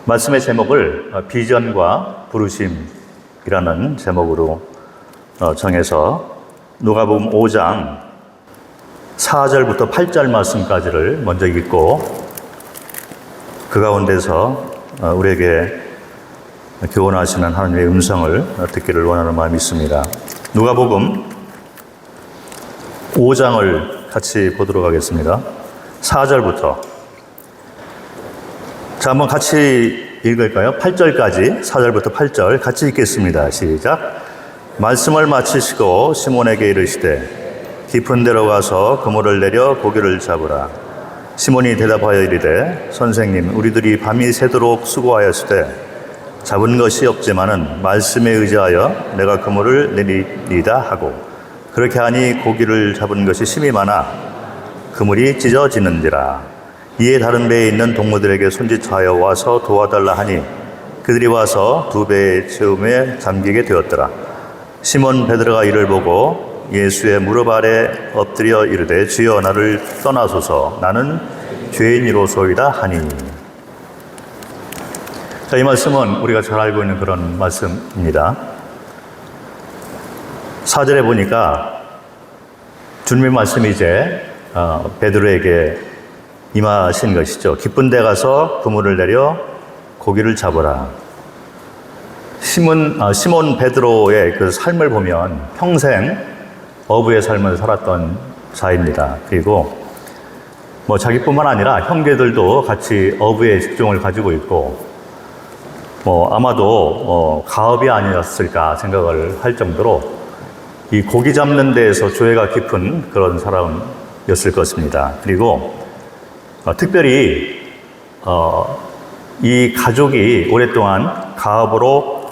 말씀의 제목을 비전과 부르심이라는 제목으로 정해서 누가복음 5장 4절부터 8절 말씀까지를 먼저 읽고 그 가운데서 우리에게 교훈하시는 하나님의 음성을 듣기를 원하는 마음이 있습니다. 누가복음 5장을 같이 보도록 하겠습니다. 4절부터. 자, 한번 같이 읽을까요? 8절까지, 4절부터 8절 같이 읽겠습니다. 시작. 말씀을 마치시고 시몬에게 이르시되 깊은 데로 가서 그물을 내려 고기를 잡으라. 시몬이 대답하여 이르되 선생님, 우리들이 밤이 새도록 수고하였으되 잡은 것이 없지만은 말씀에 의지하여 내가 그물을 내리리다 하고, 그렇게 하니 고기를 잡은 것이 심히 많아 그물이 찢어지는지라. 이에 다른 배에 있는 동무들에게 손짓하여 와서 도와달라 하니 그들이 와서 두 배의 채움에 잠기게 되었더라. 시몬 베드로가 이를 보고 예수의 무릎 아래 엎드려 이르되 주여, 나를 떠나소서, 나는 죄인이로소이다 하니. 자, 이 말씀은 우리가 잘 알고 있는 그런 말씀입니다. 4절에 보니까 주님의 말씀이 이제 베드로에게 임하신 것이죠. 깊은 데 가서 그물을 내려 고기를 잡으라. 시몬 베드로의 그 삶을 보면 평생 어부의 삶을 살았던 자입니다. 그리고 자기뿐만 아니라 형제들도 같이 어부의 직종을 가지고 있고, 아마도 가업이 아니었을까 생각을 할 정도로 이 고기 잡는 데에서 조예가 깊은 그런 사람이었을 것입니다. 그리고 특별히 이 가족이 오랫동안 가업으로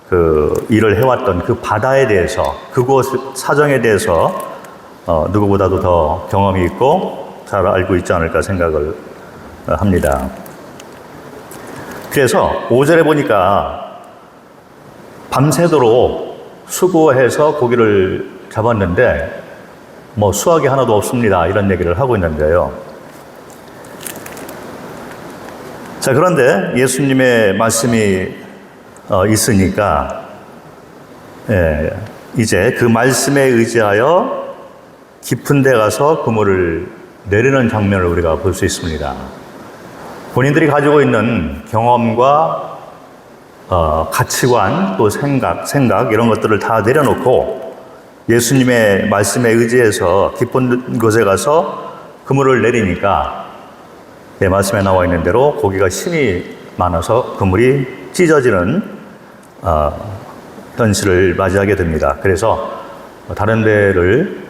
그 일을 해왔던 그 바다에 대해서, 그곳 사정에 대해서 누구보다도 더 경험이 있고 잘 알고 있지 않을까 생각을 합니다. 그래서 5절에 보니까 밤새도록 수고해서 고기를 잡았는데 수확이 하나도 없습니다, 이런 얘기를 하고 있는데요. 자, 그런데 예수님의 말씀이 있으니까 이제 그 말씀에 의지하여 깊은 데 가서 그물을 내리는 장면을 우리가 볼 수 있습니다. 본인들이 가지고 있는 경험과 가치관, 또 생각 이런 것들을 다 내려놓고 예수님의 말씀에 의지해서 깊은 곳에 가서 그물을 내리니까 말씀에 나와 있는 대로 고기가 심이 많아서 그물이 찢어지는 현실을 맞이하게 됩니다. 그래서 다른 데를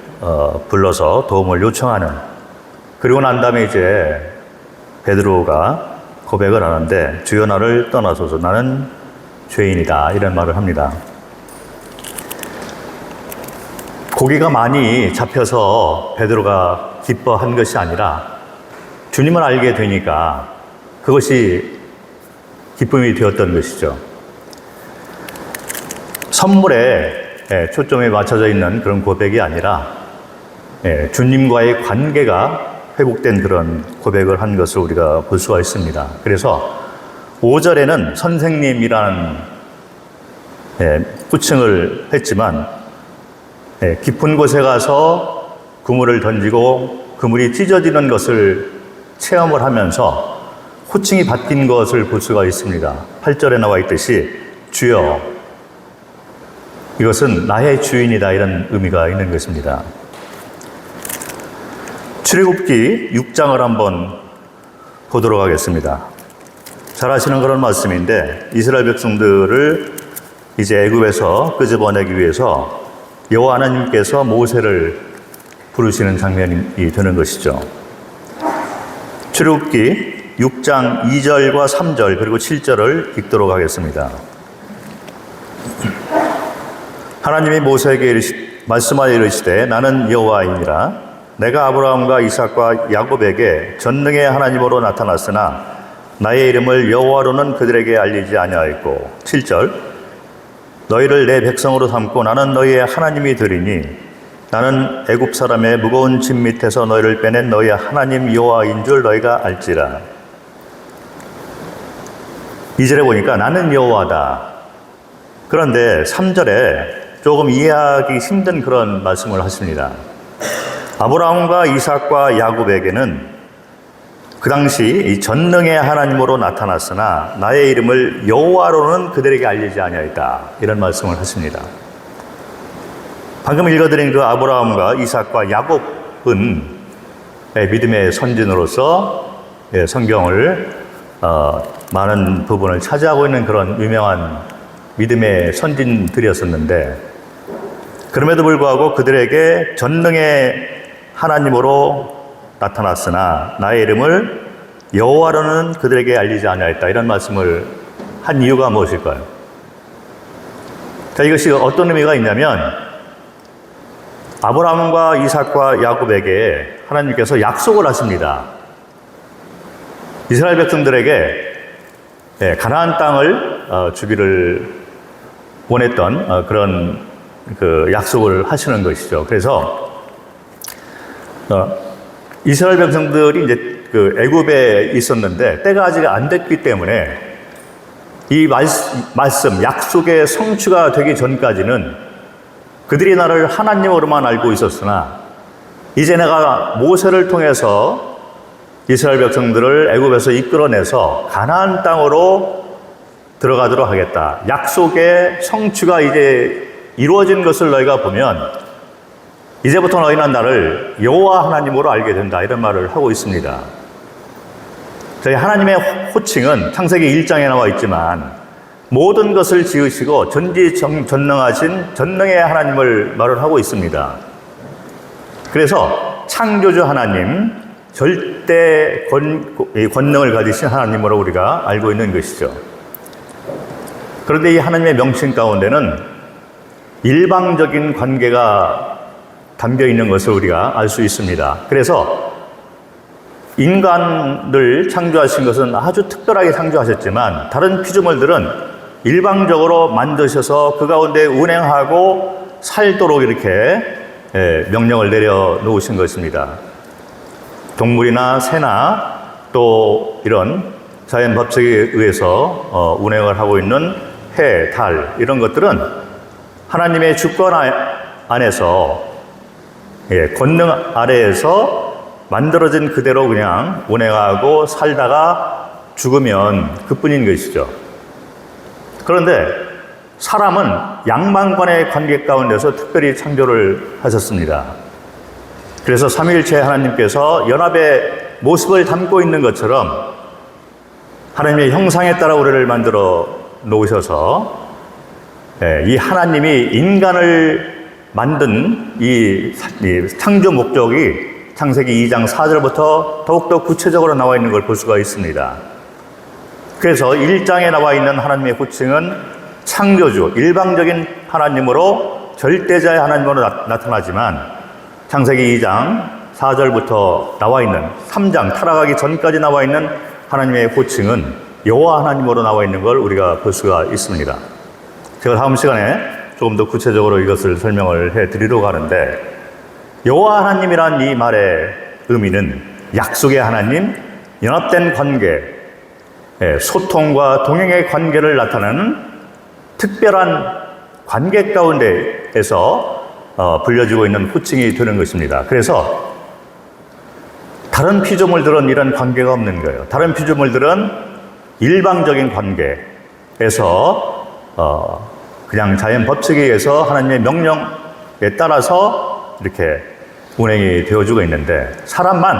불러서 도움을 요청하는, 그리고 난 다음에 이제 베드로가 고백을 하는데 주여, 나를 떠나소서, 나는 죄인이다, 이런 말을 합니다. 고기가 많이 잡혀서 베드로가 기뻐한 것이 아니라 주님을 알게 되니까 그것이 기쁨이 되었던 것이죠. 선물에 초점이 맞춰져 있는 그런 고백이 아니라 주님과의 관계가 회복된 그런 고백을 한 것을 우리가 볼 수가 있습니다. 그래서 5절에는 선생님이라는 호칭을 했지만 깊은 곳에 가서 그물을 던지고 그물이 찢어지는 것을 체험을 하면서 호칭이 바뀐 것을 볼 수가 있습니다. 8절에 나와 있듯이 주여, 이것은 나의 주인이다, 이런 의미가 있는 것입니다. 출애굽기 6장을 한번 보도록 하겠습니다. 잘 아시는 그런 말씀인데, 이스라엘 백성들을 이제 애굽에서 끄집어내기 위해서 여호와 하나님께서 모세를 부르시는 장면이 되는 것이죠. 출애굽기 6장 2절과 3절 그리고 7절을 읽도록 하겠습니다. 하나님이 모세에게 말씀하여 이르시되 나는 여호와이니라. 내가 아브라함과 이삭과 야곱에게 전능의 하나님으로 나타났으나 나의 이름을 여호와로는 그들에게 알리지 아니하였고. 7절. 너희를 내 백성으로 삼고 나는 너희의 하나님이 되리니 나는 애굽 사람의 무거운 짐 밑에서 너희를 빼낸 너희의 하나님 여호와인 줄 너희가 알지라. 2절에 보니까 나는 여호와다. 그런데 3절에 조금 이해하기 힘든 그런 말씀을 하십니다. 아브라함과 이삭과 야곱에게는 그 당시 이 전능의 하나님으로 나타났으나 나의 이름을 여호와로는 그들에게 알리지 아니하였다. 이런 말씀을 하십니다. 방금 읽어드린 그 아브라함과 이삭과 야곱은 믿음의 선진으로서 성경을 많은 부분을 차지하고 있는 그런 유명한 믿음의 선진들이었었는데, 그럼에도 불구하고 그들에게 전능의 하나님으로 나타났으나 나의 이름을 여호와로는 그들에게 알리지 아니하였다. 이런 말씀을 한 이유가 무엇일까요? 자, 이것이 어떤 의미가 있냐면, 아브라함과 이삭과 야곱에게 하나님께서 약속을 하십니다. 이스라엘 백성들에게 가나안 땅을 주기를 원했던 그런 그 약속을 하시는 것이죠. 그래서 이스라엘 백성들이 이제 그 애굽에 있었는데 때가 아직 안 됐기 때문에 이 말씀, 약속의 성취가 되기 전까지는 그들이 나를 하나님으로만 알고 있었으나 이제 내가 모세를 통해서 이스라엘 백성들을 애굽에서 이끌어내서 가나안 땅으로 들어가도록 하겠다. 약속의 성취가 이제 이루어진 것을 너희가 보면 이제부터 너희는 나를 여호와 하나님으로 알게 된다. 이런 말을 하고 있습니다. 저희 하나님의 호칭은 창세기 1장에 나와 있지만 모든 것을 지으시고 전지전능하신 전능의 하나님을 말을 하고 있습니다. 그래서 창조주 하나님, 절대 권능을 가지신 하나님으로 우리가 알고 있는 것이죠. 그런데 이 하나님의 명칭 가운데는 일방적인 관계가 담겨 있는 것을 우리가 알 수 있습니다. 그래서 인간을 창조하신 것은 아주 특별하게 창조하셨지만 다른 피조물들은 일방적으로 만드셔서 그 가운데 운행하고 살도록 이렇게 명령을 내려놓으신 것입니다. 동물이나 새나 또 이런 자연 법칙에 의해서 운행을 하고 있는 해, 달 이런 것들은 하나님의 주권 안에서 권능 아래에서 만들어진 그대로 그냥 운행하고 살다가 죽으면 그뿐인 것이죠. 그런데 사람은 양방간의 관계 가운데서 특별히 창조를 하셨습니다. 그래서 삼위일체 하나님께서 연합의 모습을 담고 있는 것처럼 하나님의 형상에 따라 우리를 만들어 놓으셔서 이 하나님이 인간을 만든 이 창조 목적이 창세기 2장 4절부터 더욱더 구체적으로 나와 있는 걸 볼 수가 있습니다. 그래서 1장에 나와 있는 하나님의 호칭은 창조주, 일방적인 하나님으로 절대자의 하나님으로 나타나지만 창세기 2장 4절부터 나와 있는 3장 타락하기 전까지 나와 있는 하나님의 호칭은 여호와 하나님으로 나와 있는 걸 우리가 볼 수가 있습니다. 제가 다음 시간에 조금 더 구체적으로 이것을 설명을 해드리려고 하는데, 여호와 하나님이란 이 말의 의미는 약속의 하나님, 연합된 관계, 소통과 동행의 관계를 나타내는 특별한 관계 가운데에서 불려지고 있는 호칭이 되는 것입니다. 그래서 다른 피조물들은 이런 관계가 없는 거예요. 다른 피조물들은 일방적인 관계에서 그냥 자연 법칙에 의해서 하나님의 명령에 따라서 이렇게 운행이 되어주고 있는데, 사람만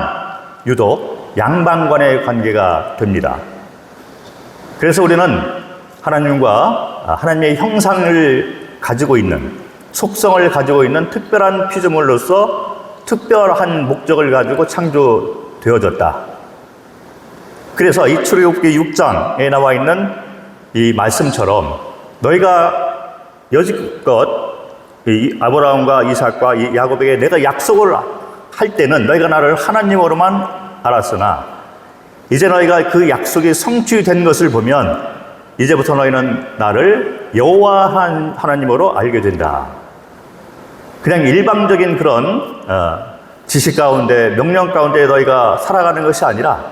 유독 양방간의 관계가 됩니다. 그래서 우리는 하나님과 하나님의 형상을 가지고 있는, 속성을 가지고 있는 특별한 피조물로서 특별한 목적을 가지고 창조되어졌다. 그래서 이 출애굽기 6장에 나와 있는 이 말씀처럼 너희가 여지껏 이 아브라함과 이삭과 이 야곱에게 내가 약속을 할 때는 너희가 나를 하나님으로만 알았으나 이제 너희가 그 약속이 성취된 것을 보면 이제부터 너희는 나를 여호와 하나님으로 알게 된다. 그냥 일방적인 그런 지식 가운데, 명령 가운데 너희가 살아가는 것이 아니라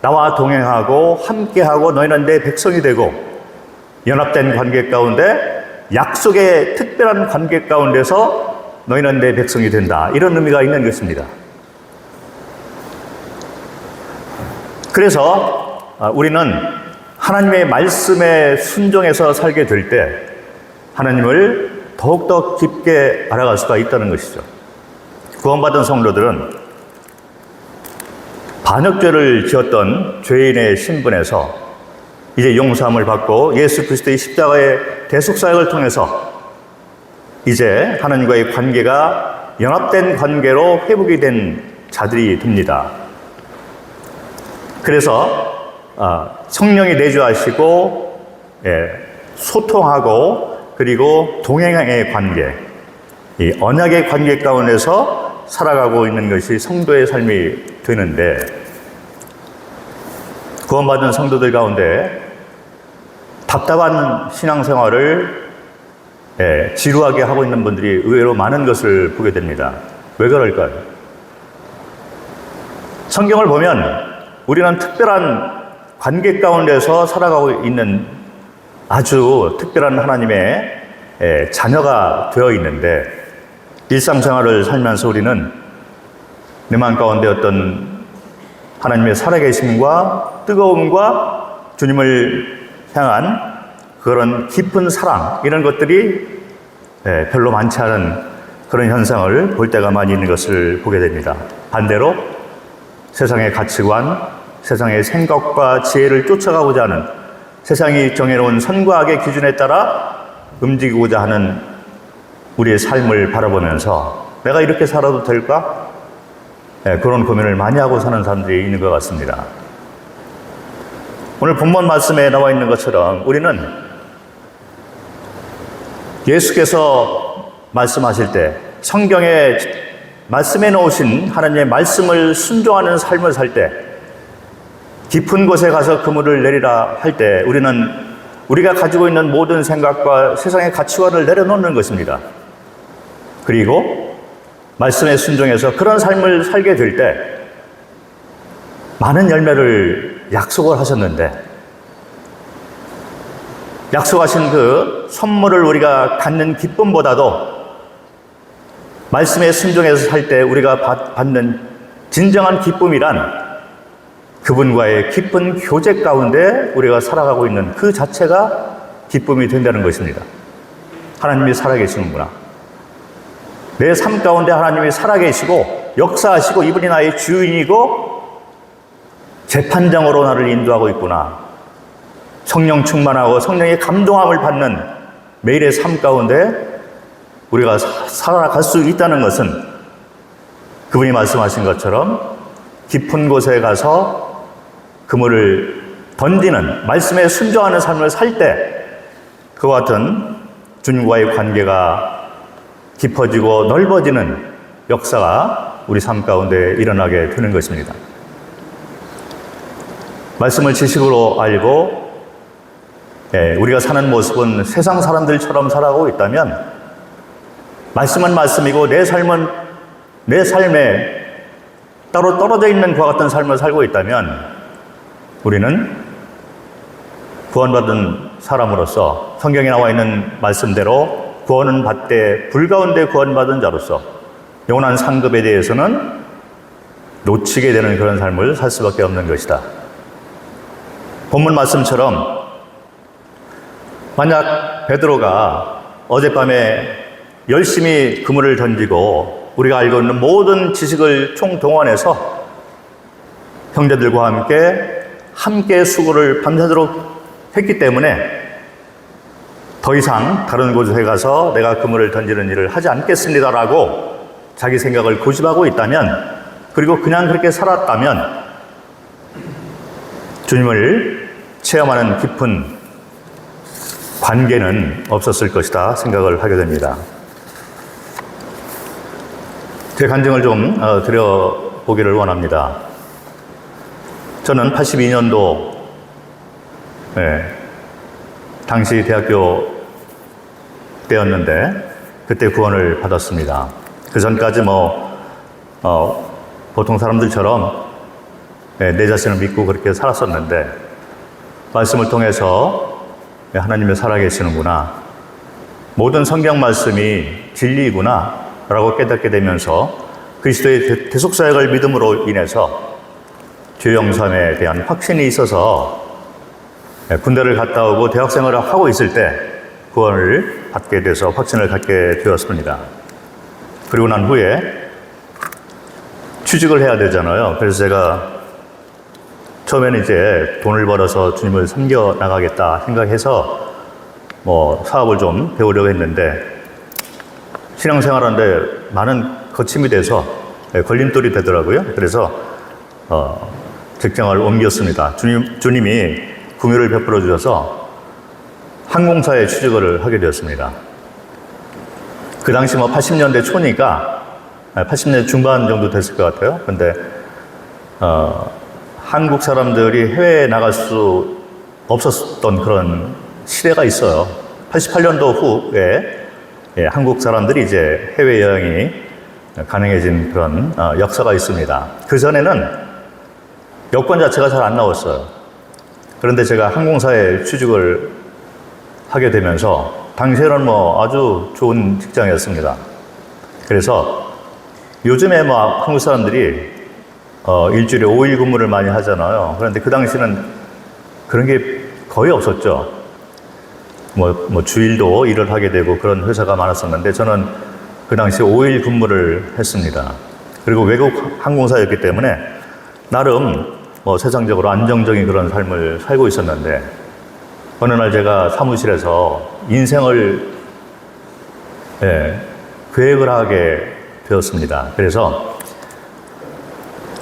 나와 동행하고 함께하고 너희는 내 백성이 되고 연합된 관계 가운데 약속의 특별한 관계 가운데서 너희는 내 백성이 된다. 이런 의미가 있는 것입니다. 그래서 우리는 하나님의 말씀에 순종해서 살게 될 때 하나님을 더욱더 깊게 알아갈 수가 있다는 것이죠. 구원받은 성도들은 반역죄를 지었던 죄인의 신분에서 이제 용서함을 받고 예수 그리스도의 십자가의 대속사역을 통해서 이제 하나님과의 관계가 연합된 관계로 회복이 된 자들이 됩니다. 그래서 성령이 내주하시고 소통하고 그리고 동행의 관계, 이 언약의 관계 가운데서 살아가고 있는 것이 성도의 삶이 되는데, 구원받은 성도들 가운데 답답한 신앙생활을 지루하게 하고 있는 분들이 의외로 많은 것을 보게 됩니다. 왜 그럴까요? 성경을 보면 우리는 특별한 관계 가운데서 살아가고 있는 아주 특별한 하나님의 자녀가 되어 있는데, 일상생활을 살면서 우리는 내 마음 가운데 어떤 하나님의 살아계심과 뜨거움과 주님을 향한 그런 깊은 사랑, 이런 것들이 별로 많지 않은 그런 현상을 볼 때가 많이 있는 것을 보게 됩니다. 반대로 세상의 가치관, 세상의 생각과 지혜를 쫓아가고자 하는, 세상이 정해놓은 선과 악의 기준에 따라 움직이고자 하는 우리의 삶을 바라보면서 내가 이렇게 살아도 될까? 그런 고민을 많이 하고 사는 사람들이 있는 것 같습니다. 오늘 본문 말씀에 나와 있는 것처럼 우리는 예수께서 말씀하실 때 성경에 말씀해 놓으신 하나님의 말씀을 순종하는 삶을 살 때, 깊은 곳에 가서 그물을 내리라 할 때 우리는 우리가 가지고 있는 모든 생각과 세상의 가치관을 내려놓는 것입니다. 그리고 말씀에 순종해서 그런 삶을 살게 될 때 많은 열매를 약속을 하셨는데, 약속하신 그 선물을 우리가 갖는 기쁨보다도 말씀에 순종해서 살 때 우리가 받는 진정한 기쁨이란 그분과의 깊은 교제 가운데 우리가 살아가고 있는 그 자체가 기쁨이 된다는 것입니다. 하나님이 살아계시는구나. 내 삶 가운데 하나님이 살아계시고 역사하시고 이분이 나의 주인이고 재판장으로 나를 인도하고 있구나. 성령 충만하고 성령의 감동함을 받는 매일의 삶 가운데 우리가 살아갈 수 있다는 것은 그분이 말씀하신 것처럼 깊은 곳에 가서 그물을 던지는, 말씀에 순종하는 삶을 살 때 그와 같은 주님과의 관계가 깊어지고 넓어지는 역사가 우리 삶 가운데 일어나게 되는 것입니다. 말씀을 지식으로 알고 우리가 사는 모습은 세상 사람들처럼 살아가고 있다면, 말씀은 말씀이고 내 삶은 내 삶에 따로 떨어져 있는 그와 같은 삶을 살고 있다면 우리는 구원받은 사람으로서 성경에 나와 있는 말씀대로 구원은 받되 불가운데 구원받은 자로서 영원한 상급에 대해서는 놓치게 되는 그런 삶을 살 수밖에 없는 것이다. 본문 말씀처럼 만약 베드로가 어젯밤에 열심히 그물을 던지고 우리가 알고 있는 모든 지식을 총동원해서 형제들과 함께 수고를 밤새도록 했기 때문에 더 이상 다른 곳에 가서 내가 그물을 던지는 일을 하지 않겠습니다라고 자기 생각을 고집하고 있다면, 그리고 그냥 그렇게 살았다면 주님을 체험하는 깊은 관계는 없었을 것이다 생각을 하게 됩니다. 제 간증을 좀 드려보기를 원합니다. 저는 82년도 당시 대학교 때였는데 그때 구원을 받았습니다. 그 전까지 보통 사람들처럼 내 자신을 믿고 그렇게 살았었는데 말씀을 통해서 하나님이 살아계시는구나, 모든 성경 말씀이 진리이구나 라고 깨닫게 되면서 그리스도의 대속사역을 믿음으로 인해서 죄 용서함에 대한 확신이 있어서 군대를 갔다 오고 대학생활을 하고 있을 때 구원을 받게 돼서 확신을 갖게 되었습니다. 그리고 난 후에 취직을 해야 되잖아요. 그래서 제가 처음에는 이제 돈을 벌어서 주님을 섬겨 나가겠다 생각해서 사업을 좀 배우려고 했는데 신앙생활하는데 많은 거침이 돼서 걸림돌이 되더라고요. 그래서 직장을 옮겼습니다. 주님이 긍휼을 베풀어 주셔서 항공사에 취직을 하게 되었습니다. 그 당시 80년대 초니까 80년대 중반 정도 됐을 것 같아요. 근데 한국 사람들이 해외에 나갈 수 없었던 그런 시대가 있어요. 88년도 후에 한국 사람들이 이제 해외여행이 가능해진 그런 역사가 있습니다. 그 전에는 여권 자체가 잘 안 나왔어요. 그런데 제가 항공사에 취직을 하게 되면서 당시에는 아주 좋은 직장이었습니다. 그래서 요즘에 한국 사람들이 일주일에 5일 근무를 많이 하잖아요. 그런데 그 당시는 그런 게 거의 없었죠. 주일도 일을 하게 되고 그런 회사가 많았었는데 저는 그 당시 5일 근무를 했습니다. 그리고 외국 항공사였기 때문에 나름 세상적으로 안정적인 그런 삶을 살고 있었는데 어느 날 제가 사무실에서 인생을 계획을 하게 되었습니다. 그래서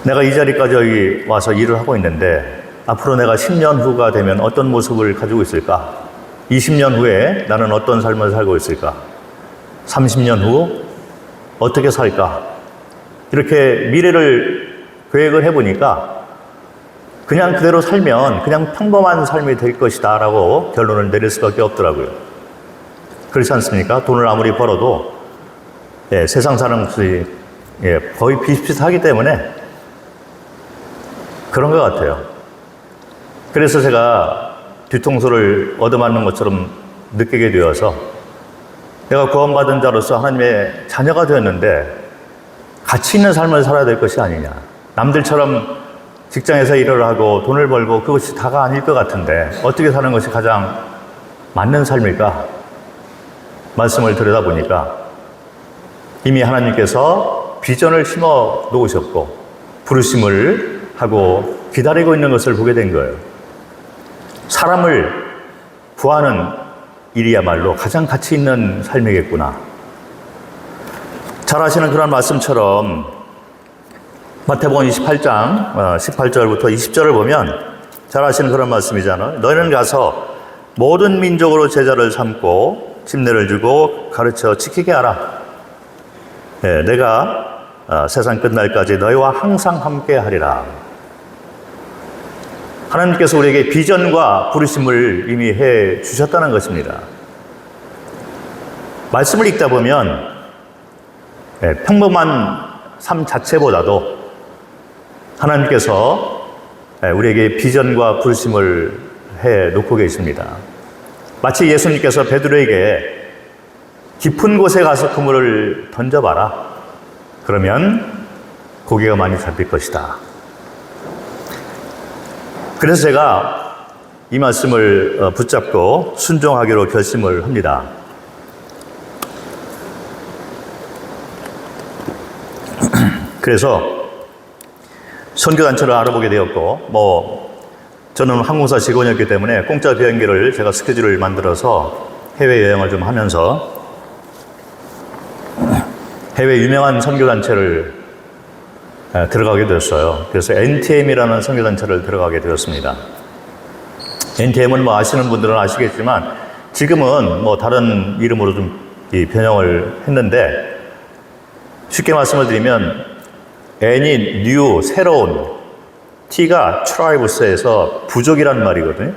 내가 이 자리까지 여기 와서 일을 하고 있는데 앞으로 내가 10년 후가 되면 어떤 모습을 가지고 있을까? 20년 후에 나는 어떤 삶을 살고 있을까? 30년 후 어떻게 살까? 이렇게 미래를 계획을 해보니까 그냥 그대로 살면 그냥 평범한 삶이 될 것이다 라고 결론을 내릴 수밖에 없더라고요. 그렇지 않습니까? 돈을 아무리 벌어도 세상 사는 것이 거의 비슷비슷하기 때문에 그런 것 같아요. 그래서 제가 뒤통수를 얻어맞는 것처럼 느끼게 되어서 내가 구원받은 자로서 하나님의 자녀가 되었는데 가치 있는 삶을 살아야 될 것이 아니냐. 남들처럼 직장에서 일을 하고 돈을 벌고 그것이 다가 아닐 것 같은데 어떻게 사는 것이 가장 맞는 삶일까? 말씀을 들여다보니까 이미 하나님께서 비전을 심어 놓으셨고 부르심을 하고 기다리고 있는 것을 보게 된 거예요. 사람을 구하는 일이야말로 가장 가치 있는 삶이겠구나. 잘 아시는 그런 말씀처럼 마태복음 28장 18절부터 20절을 보면 잘 아시는 그런 말씀이잖아요. 너희는 가서 모든 민족으로 제자를 삼고 침례를 주고 가르쳐 지키게 하라. 내가 세상 끝날까지 너희와 항상 함께 하리라. 하나님께서 우리에게 비전과 부르심을 이미 해 주셨다는 것입니다. 말씀을 읽다 보면 평범한 삶 자체보다도 하나님께서 우리에게 비전과 부르심을 해 놓고 계십니다. 마치 예수님께서 베드로에게 깊은 곳에 가서 그물을 던져봐라. 그러면 고기가 많이 잡힐 것이다. 그래서 제가 이 말씀을 붙잡고 순종하기로 결심을 합니다. 그래서 선교단체를 알아보게 되었고, 저는 항공사 직원이었기 때문에 공짜 비행기를 제가 스케줄을 만들어서 해외여행을 좀 하면서 해외 유명한 선교단체를 들어가게 되었어요. 그래서 NTM이라는 선교단체를 들어가게 되었습니다. NTM은 아시는 분들은 아시겠지만 지금은 다른 이름으로 좀 변형을 했는데, 쉽게 말씀을 드리면 N이 뉴, 새로운, T가 트라이브스에서 부족이라는 말이거든요.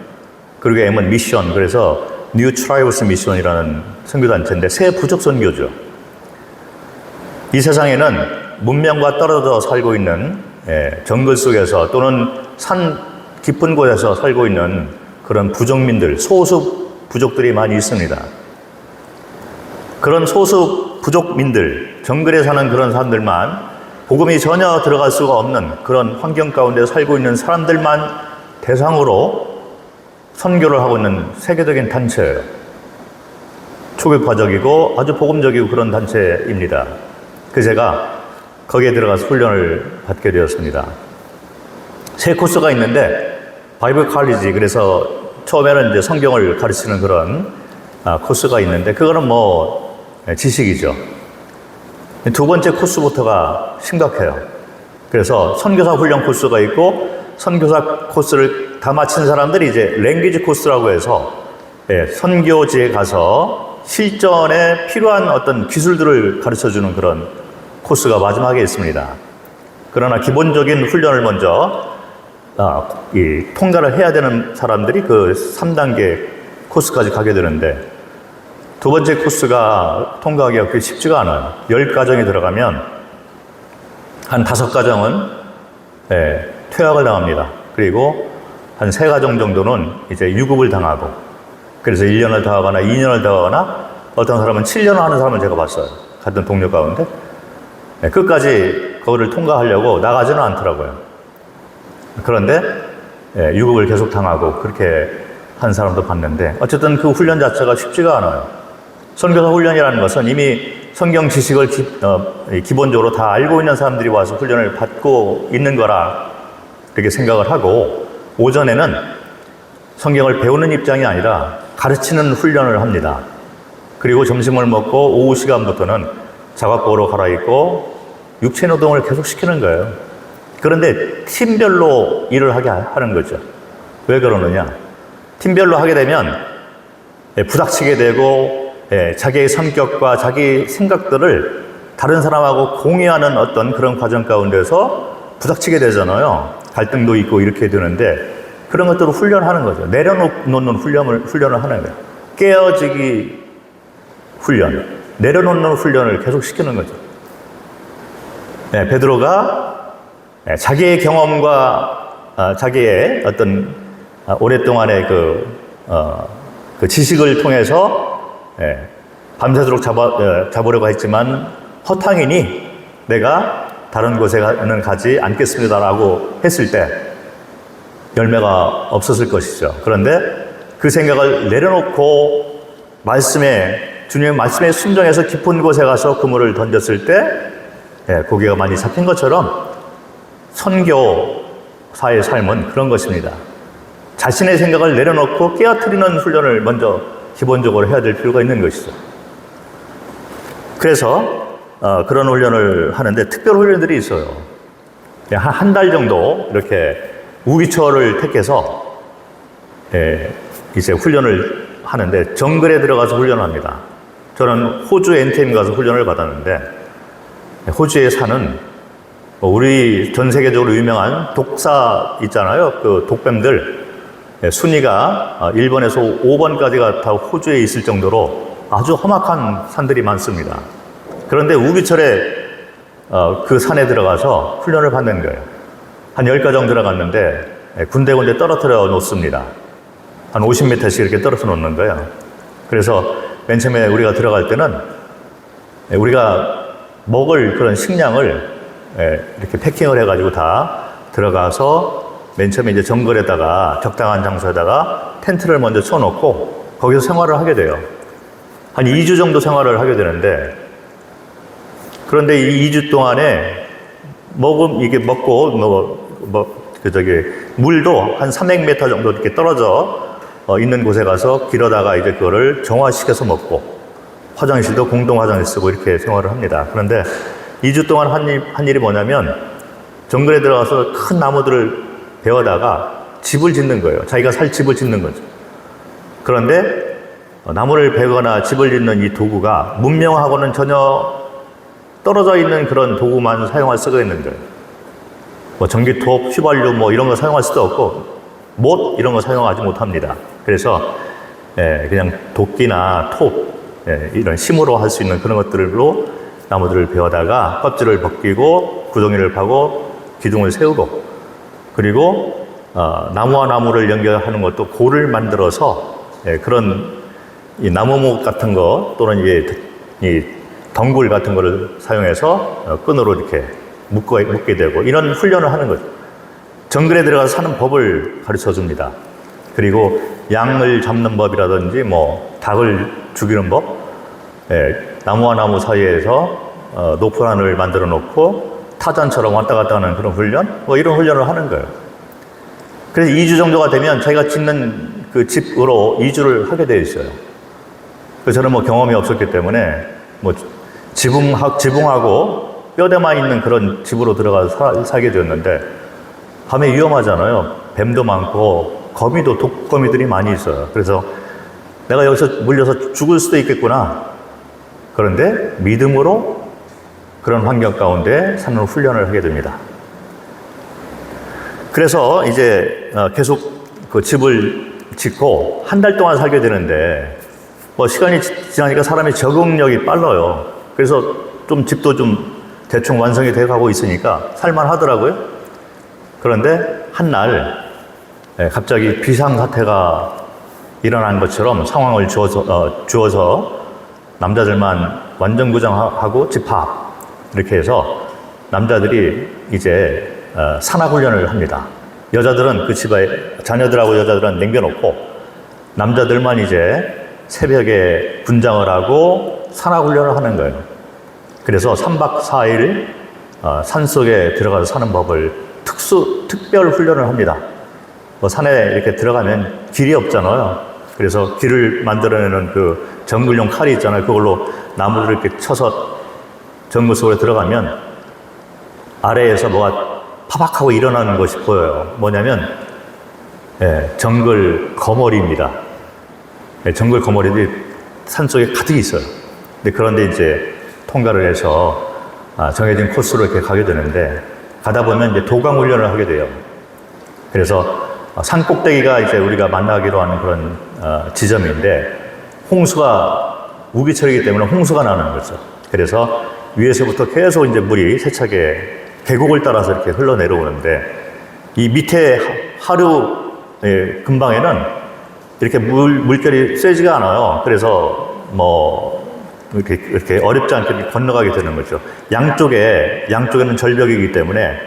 그리고 M은 미션, 그래서 뉴 트라이브스 미션이라는 선교단체인데 새 부족 선교죠. 이 세상에는 문명과 떨어져 살고 있는 정글 속에서 또는 산 깊은 곳에서 살고 있는 그런 부족민들, 소수 부족들이 많이 있습니다. 그런 소수 부족민들, 정글에 사는 그런 사람들만, 복음이 전혀 들어갈 수가 없는 그런 환경 가운데 살고 있는 사람들만 대상으로 선교를 하고 있는 세계적인 단체예요. 초교파적이고 아주 복음적이고 그런 단체입니다. 그래서 제가 거기에 들어가서 훈련을 받게 되었습니다. 세 코스가 있는데 바이블 칼리지, 그래서 처음에는 이제 성경을 가르치는 그런 코스가 있는데 그거는 뭐 지식이죠. 두 번째 코스부터가 심각해요. 그래서 선교사 훈련 코스가 있고 선교사 코스를 다 마친 사람들이 이제 랭귀지 코스라고 해서 선교지에 가서 실전에 필요한 어떤 기술들을 가르쳐주는 그런 코스가 마지막에 있습니다. 그러나 기본적인 훈련을 먼저 통과를 해야 되는 사람들이 그 3단계 코스까지 가게 되는데 두 번째 코스가 통과하기가 그렇게 쉽지가 않아요. 10가정이 들어가면 한 5가정은 퇴학을 당합니다. 그리고 한 3가정 정도는 이제 유급을 당하고, 그래서 1년을 더 하거나 2년을 더 하거나 어떤 사람은 7년을 하는 사람을 제가 봤어요. 같은 동료 가운데. 끝까지 그거를 통과하려고 나가지는 않더라고요. 그런데 유급을 계속 당하고 그렇게 한 사람도 봤는데, 어쨌든 그 훈련 자체가 쉽지가 않아요. 선교사 훈련이라는 것은 이미 성경 지식을 기본적으로 다 알고 있는 사람들이 와서 훈련을 받고 있는 거라 그렇게 생각을 하고, 오전에는 성경을 배우는 입장이 아니라 가르치는 훈련을 합니다. 그리고 점심을 먹고 오후 시간부터는 자각보로 갈아입고 육체 노동을 계속 시키는 거예요. 그런데 팀별로 일을 하게 하는 거죠. 왜 그러느냐? 팀별로 하게 되면 부닥치게 되고 자기의 성격과 자기 생각들을 다른 사람하고 공유하는 어떤 그런 과정 가운데서 부닥치게 되잖아요. 갈등도 있고 이렇게 되는데 그런 것들을 훈련하는 거죠. 내려놓는 훈련을 하는 거예요. 깨어지기 훈련, 내려놓는 훈련을 계속 시키는 거죠. 베드로가 자기의 경험과 자기의 어떤 오랫동안의 그 지식을 통해서 밤새도록 잡으려고 했지만 허탕이니 내가 다른 곳에는 가지 않겠습니다라고 했을 때 열매가 없었을 것이죠. 그런데 그 생각을 내려놓고 주님의 말씀에 순종해서 깊은 곳에 가서 그물을 던졌을 때 고기가 많이 잡힌 것처럼 선교사의 삶은 그런 것입니다. 자신의 생각을 내려놓고 깨어뜨리는 훈련을 먼저 기본적으로 해야 될 필요가 있는 것이죠. 그래서 그런 훈련을 하는데 특별 훈련들이 있어요. 한 달 정도 이렇게 우기초를 택해서 이제 훈련을 하는데 정글에 들어가서 훈련을 합니다. 저는 호주 NTM 가서 훈련을 받았는데 호주의 산은 우리 전 세계적으로 유명한 독사 있잖아요. 그 독뱀들 순위가 1번에서 5번까지가 다 호주에 있을 정도로 아주 험악한 산들이 많습니다. 그런데 우기철에 그 산에 들어가서 훈련을 받는 거예요. 한 10가정 들어갔는데 군데군데 떨어뜨려 놓습니다. 한 50m씩 이렇게 떨어져 놓는 거예요. 그래서 맨 처음에 우리가 들어갈 때는 우리가 먹을 그런 식량을 이렇게 패킹을 해가지고 다 들어가서 맨 처음에 이제 정글에다가 적당한 장소에다가 텐트를 먼저 쳐놓고 거기서 생활을 하게 돼요. 한 2주 정도 생활을 하게 되는데, 그런데 이 2주 동안에 이게 먹고 물도 한 300m 정도 이렇게 떨어져 있는 곳에 가서 길어다가 이제 그거를 정화시켜서 먹고 화장실도 공동 화장실 쓰고 이렇게 생활을 합니다. 그런데 2주 동안 한 일이 뭐냐면 정글에 들어가서 큰 나무들을 베어다가 집을 짓는 거예요. 자기가 살 집을 짓는 거죠. 그런데 나무를 베거나 집을 짓는 이 도구가 문명하고는 전혀 떨어져 있는 그런 도구만 사용할 수가 있는 거예요. 전기톱, 휘발유 이런 거 사용할 수도 없고 못 이런 거 사용하지 못합니다. 그래서 그냥 도끼나 톱 이런 심으로 할 수 있는 그런 것들로 나무들을 베어다가 껍질을 벗기고 구덩이를 파고 기둥을 세우고, 그리고 나무와 나무를 연결하는 것도 고를 만들어서 그런 이 나무목 같은 거 또는 이 덩굴 같은 거를 사용해서 끈으로 이렇게 묶게 되고, 이런 훈련을 하는 거죠. 정글에 들어가서 사는 법을 가르쳐 줍니다. 그리고 양을 잡는 법이라든지 뭐 닭을 죽이는 법, 나무와 나무 사이에서 노프란을 만들어 놓고 타잔처럼 왔다 갔다 하는 그런 훈련, 뭐 이런 훈련을 하는 거예요. 그래서 2주 정도가 되면 자기가 짓는 그 집으로 이주를 하게 되어 있어요. 그래서 저는 뭐 경험이 없었기 때문에 뭐 지붕하고 뼈대만 있는 그런 집으로 들어가서 살게 되었는데, 밤에 위험하잖아요. 뱀도 많고 거미도 독거미들이 많이 있어요. 그래서 내가 여기서 물려서 죽을 수도 있겠구나. 그런데 믿음으로 그런 환경 가운데 사는 훈련을 하게 됩니다. 그래서 이제 계속 그 집을 짓고 한 달 동안 살게 되는데, 뭐 시간이 지나니까 사람의 적응력이 빨라요. 그래서 좀 집도 좀 대충 완성이 돼 가고 있으니까 살만 하더라고요. 그런데 한 날 갑자기 비상사태가 일어난 것처럼 상황을 주어서 남자들만 완전구정하고 집합, 이렇게 해서 남자들이 이제 산악훈련을 합니다. 여자들은 그 집에 자녀들하고 여자들은 남겨놓고 남자들만 이제 새벽에 군장을 하고 산악훈련을 하는 거예요. 그래서 3박 4일 산속에 들어가서 사는 법을 특별 훈련을 합니다. 뭐 산에 이렇게 들어가면 길이 없잖아요. 그래서 길을 만들어내는 그 정글용 칼이 있잖아요. 그걸로 나무를 이렇게 쳐서 정글 속에 들어가면 아래에서 뭐가 파박하고 일어나는 것이 보여요. 뭐냐면 정글 거머리입니다. 정글 거머리들이 산속에 가득 있어요. 그런데 이제 통과를 해서 정해진 코스로 이렇게 가게 되는데, 가다 보면 이제 도강 훈련을 하게 돼요. 그래서 산 꼭대기가 이제 우리가 만나기로 하는 그런 지점인데, 홍수가 우기철이기 때문에 홍수가 나는 거죠. 그래서 위에서부터 계속 이제 물이 세차게 계곡을 따라서 이렇게 흘러내려오는데, 이 밑에 하류 근방에는 이렇게 물결이 세지가 않아요. 그래서 뭐 이렇게 어렵지 않게 건너가게 되는 거죠. 양쪽에는 절벽이기 때문에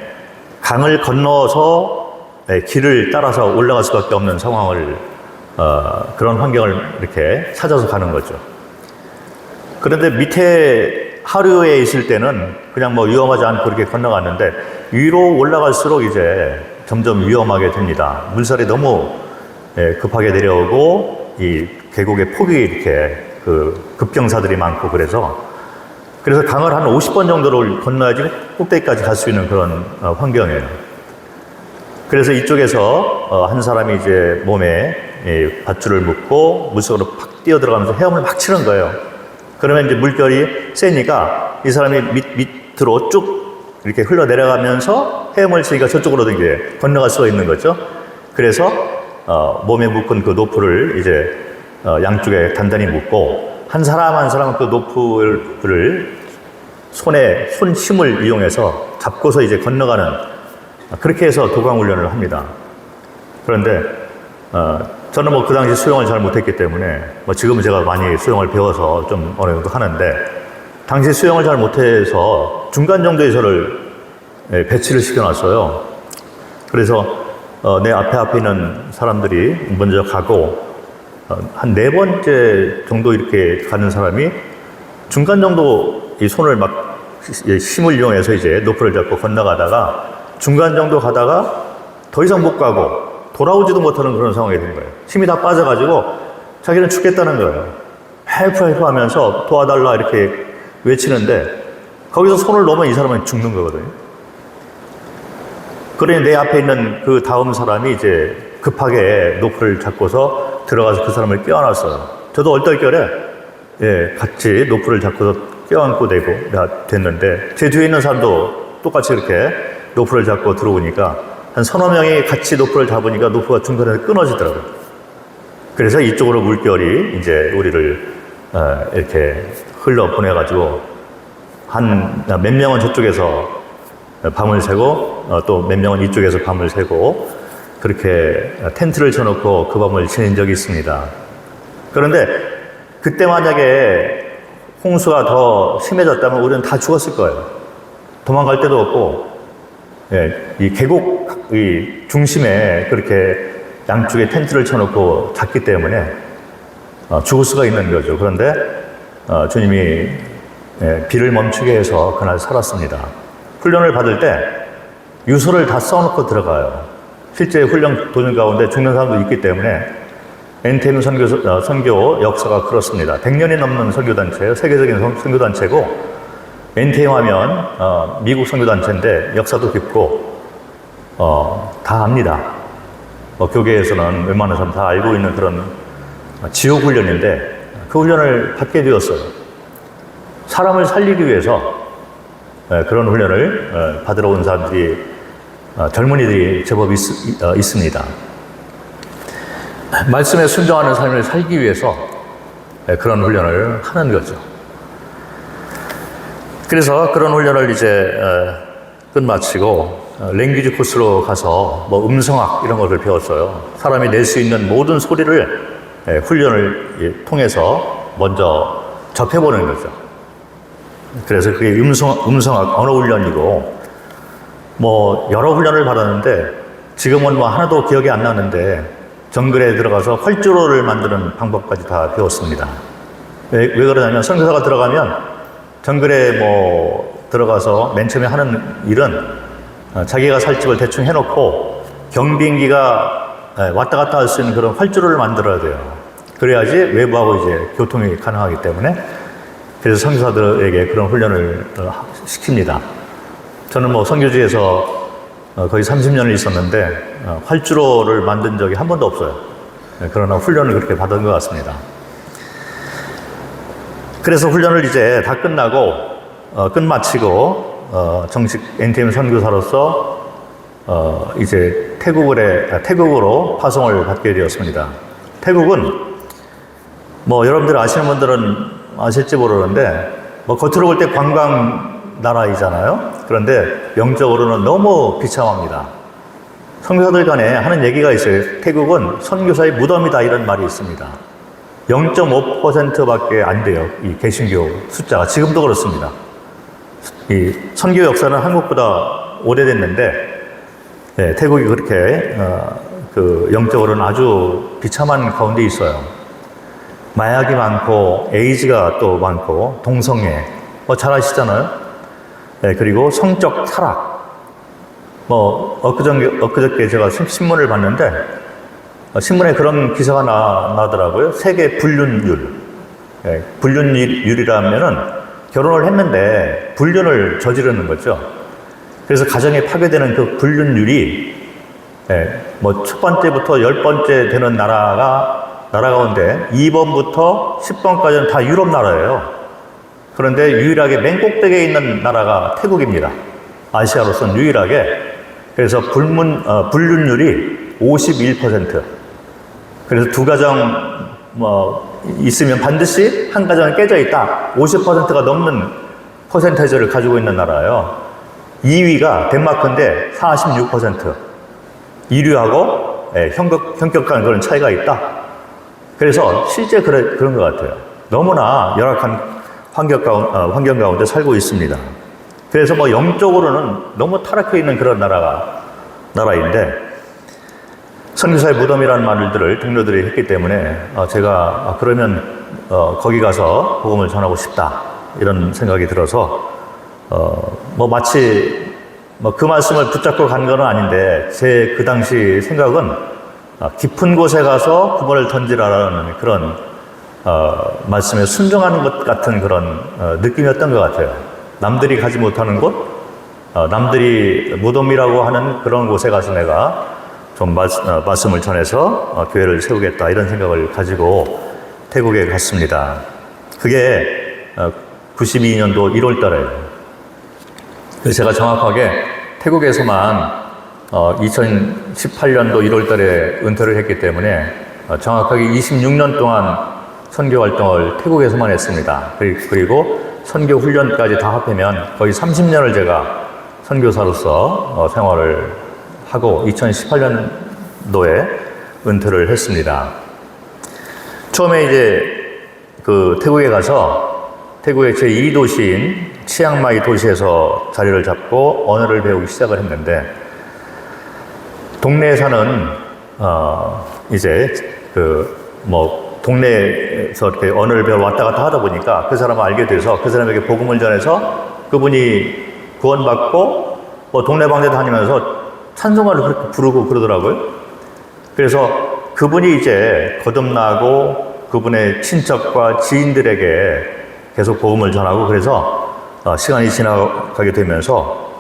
강을 건너서 길을 따라서 올라갈 수밖에 없는 상황을 그런 환경을 이렇게 찾아서 가는 거죠. 그런데 밑에 하류에 있을 때는 그냥 뭐 위험하지 않고 이렇게 건너갔는데, 위로 올라갈수록 이제 점점 위험하게 됩니다. 물살이 너무 급하게 내려오고 이 계곡의 폭이 이렇게 그 급경사들이 많고, 그래서 강을 한 50번 정도를 건너야지 꼭대기까지 갈 수 있는 그런 환경이에요. 그래서 이쪽에서 한 사람이 이제 몸에 밧줄을 묶고 물속으로 팍 뛰어 들어가면서 헤엄을 막 치는 거예요. 그러면 이제 물결이 세니까 이 사람이 밑으로 쭉 이렇게 흘러내려가면서 헤엄을 치니까 저쪽으로 이제 건너갈 수가 있는 거죠. 그래서 몸에 묶은 그 노프를 이제 양쪽에 단단히 묶고, 한 사람 한 사람 그 노프를 손 힘을 이용해서 잡고서 이제 건너가는, 그렇게 해서 도강훈련을 합니다. 그런데 저는 뭐 그 당시 수영을 잘 못했기 때문에, 뭐 지금은 제가 많이 수영을 배워서 좀 어느 정도 하는데, 당시 수영을 잘 못해서 중간 정도에 저를 배치를 시켜놨어요. 그래서 내 앞에 있는 사람들이 먼저 가고, 한 4번째 정도 이렇게 가는 사람이 중간 정도 이 손을 막 힘을 이용해서 이제 노프를 잡고 건너가다가 중간 정도 가다가 더 이상 못 가고 돌아오지도 못하는 그런 상황이 된 거예요. 힘이 다 빠져가지고 자기는 죽겠다는 거예요. 헬프 하면서 도와달라 이렇게 외치는데, 거기서 손을 놓으면 이 사람은 죽는 거거든요. 그러니 내 앞에 있는 그 다음 사람이 이제 급하게 노프를 잡고서 들어가서 그 사람을 껴안았어요. 저도 얼떨결에 같이 노프를 잡고서 껴안고 됐는데, 제 뒤에 있는 사람도 똑같이 이렇게 노프를 잡고 들어오니까 한 서너 명이 같이 노프를 잡으니까 노프가 중간에 끊어지더라고요. 그래서 이쪽으로 물결이 이제 우리를 이렇게 흘러 보내가지고 한 몇 명은 저쪽에서 밤을 새고 또 몇 명은 이쪽에서 밤을 새고 그렇게 텐트를 쳐놓고 그 밤을 지낸 적이 있습니다. 그런데 그때 만약에 홍수가 더 심해졌다면 우리는 다 죽었을 거예요. 도망갈 데도 없고, 이 계곡 이 중심에 그렇게 양쪽에 텐트를 쳐놓고 잤기 때문에 죽을 수가 있는 거죠. 그런데 주님이 비를 멈추게 해서 그날 살았습니다. 훈련을 받을 때 유서를 다 써놓고 들어가요. 실제 훈련 도중 가운데 죽는 사람도 있기 때문에 NTM 선교 역사가 그렇습니다. 100년이 넘는 선교단체예요. 세계적인 선교단체고 NTM 하면 미국 선교단체인데 역사도 깊고 다 압니다. 교계에서는 웬만한 사람 다 알고 있는 그런 지옥 훈련인데 그 훈련을 받게 되었어요. 사람을 살리기 위해서 그런 훈련을 받으러 온 사람들이 젊은이들이 제법 있습니다. 말씀에 순종하는 삶을 살기 위해서 그런 훈련을 하는 거죠. 그래서 그런 훈련을 이제 끝마치고 랭귀지 코스로 가서 뭐 음성학 이런 것을 배웠어요. 사람이 낼 수 있는 모든 소리를 훈련을 통해서 먼저 접해보는 거죠. 그래서 그게 음성학 언어 훈련이고 뭐 여러 훈련을 받았는데 지금은 뭐 하나도 기억이 안 나는데 정글에 들어가서 활주로를 만드는 방법까지 다 배웠습니다. 왜 그러냐면 선교사가 들어가면 정글에 뭐 들어가서 맨 처음에 하는 일은 자기가 살 집을 대충 해놓고 경비행기가 왔다 갔다 할 수 있는 그런 활주로를 만들어야 돼요. 그래야지 외부하고 이제 교통이 가능하기 때문에 그래서 선교사들에게 그런 훈련을 시킵니다. 저는 뭐 선교지에서 거의 30년을 있었는데 활주로를 만든 적이 한 번도 없어요. 그러나 훈련을 그렇게 받은 것 같습니다. 그래서 훈련을 이제 다 끝나고 끝마치고 정식 NTM 선교사로서 이제 태국으로 파송을 받게 되었습니다. 태국은 뭐 여러분들 아시는 분들은 아실지 모르는데 뭐 겉으로 볼 때 관광 나라이잖아요. 그런데 영적으로는 너무 비참합니다. 선교사들 간에 하는 얘기가 있어요. 태국은 선교사의 무덤이다 이런 말이 있습니다. 0.5%밖에 안 돼요. 이 개신교 숫자가 지금도 그렇습니다. 이 선교 역사는 한국보다 오래됐는데 태국이 그렇게 그 영적으로는 아주 비참한 가운데 있어요. 마약이 많고 에이즈가 또 많고 동성애 뭐 잘 아시잖아요. 그리고 성적 타락. 뭐 엊그저께 제가 신문을 봤는데 신문에 그런 기사가 나더라고요. 세계 불륜율. 불륜율이라면은 결혼을 했는데 불륜을 저지르는 거죠. 그래서 가정에 파괴되는 그 불륜율이 뭐 첫 번째부터 10번째 되는 나라 가운데 2번부터 10번까지는 다 유럽 나라예요. 그런데 유일하게 맨 꼭대기에 있는 나라가 태국입니다. 아시아로서는 유일하게. 그래서 불륜율이 51%. 그래서 두 가정 있으면 반드시 한 가정은 깨져 있다. 50%가 넘는 퍼센테이지를 가지고 있는 나라예요. 2위가 덴마크인데 46%. 1위하고 현격한 그런 차이가 있다. 그래서 실제 그런 것 같아요. 너무나 열악한 환경 가운데 살고 있습니다. 그래서 뭐 영적으로는 너무 타락해 있는 그런 나라인데 선교사의 무덤이라는 말들을 동료들이 했기 때문에 제가 그러면 거기 가서 복음을 전하고 싶다 이런 생각이 들어서 뭐 마치 그 말씀을 붙잡고 간 건 아닌데 제 그 당시 생각은 깊은 곳에 가서 그물을 던지라라는 그런 말씀에 순종하는 것 같은 그런 느낌이었던 것 같아요. 남들이 가지 못하는 곳, 남들이 무덤이라고 하는 그런 곳에 가서 내가 좀 말씀을 전해서 교회를 세우겠다 이런 생각을 가지고 태국에 갔습니다. 그게 92년도 1월 달에요. 그래서 제가 정확하게 태국에서만 2018년도 1월 달에 은퇴를 했기 때문에 정확하게 26년 동안 선교 활동을 태국에서만 했습니다. 그리고 선교 훈련까지 다 합하면 거의 30년을 제가 선교사로서 생활을 하고 2018년도에 은퇴를 했습니다. 처음에 이제 그 태국에 가서 태국의 제2도시인 치앙마이 도시에서 자리를 잡고 언어를 배우기 시작을 했는데, 동네에 사는 이제 동네에서 이렇게 언어를 배워 왔다 갔다 하다 보니까 그 사람을 알게 돼서 그 사람에게 복음을 전해서 그분이 구원받고 동네 방네 다니면서 찬송가를 그렇게 부르고 그러더라고요. 그래서 그분이 이제 거듭나고 그분의 친척과 지인들에게 계속 복음을 전하고, 그래서 시간이 지나가게 되면서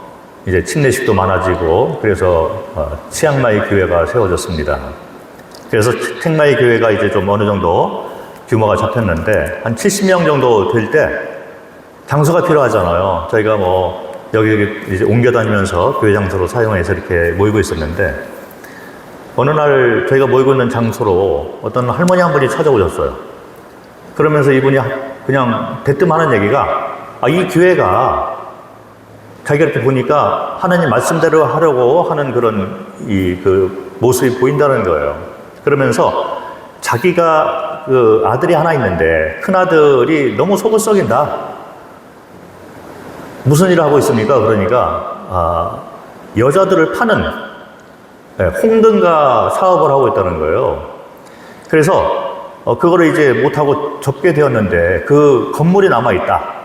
이제 침례식도 많아지고, 그래서 치앙마이 교회가 세워졌습니다. 그래서 치앙마이 교회가 이제 좀 어느 정도 규모가 잡혔는데, 한 70명 정도 될 때 장소가 필요하잖아요. 저희가 여기 이제 옮겨 다니면서 교회 장소로 사용해서 이렇게 모이고 있었는데, 어느 날 저희가 모이고 있는 장소로 어떤 할머니 한 분이 찾아오셨어요. 그러면서 이분이 그냥 대뜸 하는 얘기가, 이 교회가 자기가 이렇게 보니까 하나님 말씀대로 하려고 하는 그런 그 모습이 보인다는 거예요. 그러면서 자기가 그 아들이 하나 있는데 큰 아들이 너무 속을 썩인다. 무슨 일을 하고 있습니까? 그러니까 여자들을 파는 홍등가 사업을 하고 있다는 거예요. 그래서 그거를 이제 못하고 접게 되었는데 그 건물이 남아있다.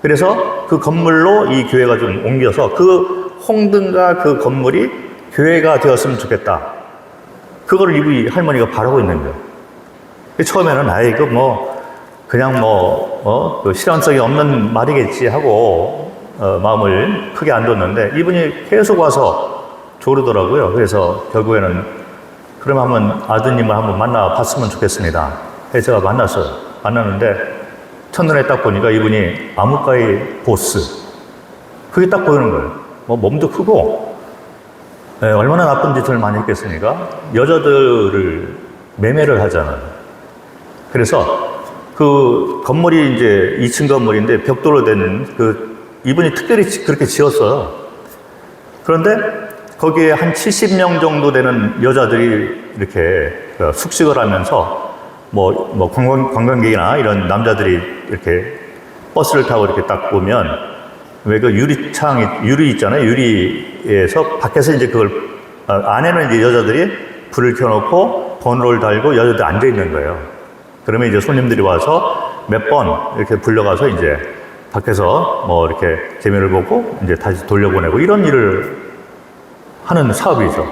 그래서 그 건물로 이 교회가 좀 옮겨서 그 홍등가 그 건물이 교회가 되었으면 좋겠다. 그거를 이 할머니가 바라고 있는 거예요. 처음에는 이거 그냥 그 실현성이 없는 말이겠지 하고 마음을 크게 안 뒀는데, 이분이 계속 와서 조르더라고요. 그래서 결국에는 그럼 한번 아드님을 한번 만나봤으면 좋겠습니다. 그래서 제가 만났는데 첫눈에 딱 보니까 이분이 암흑가의 보스, 그게 딱 보이는 거예요. 몸도 크고, 얼마나 나쁜 짓을 많이 했겠습니까? 여자들을 매매를 하잖아요. 그래서 그 건물이 이제 2층 건물인데 벽돌로 된 이분이 특별히 그렇게 지었어요. 그런데 거기에 한 70명 정도 되는 여자들이 이렇게 숙식을 하면서 관광객이나 이런 남자들이 이렇게 버스를 타고 이렇게 딱 보면 왜 그 유리 있잖아요. 유리에서 밖에서 이제 그걸 안에는 이제 여자들이 불을 켜놓고 번호를 달고 여자들 앉아 있는 거예요. 그러면 이제 손님들이 와서 몇 번 이렇게 불려가서 이제 밖에서 이렇게 재미를 보고 이제 다시 돌려보내고 이런 일을 하는 사업이죠.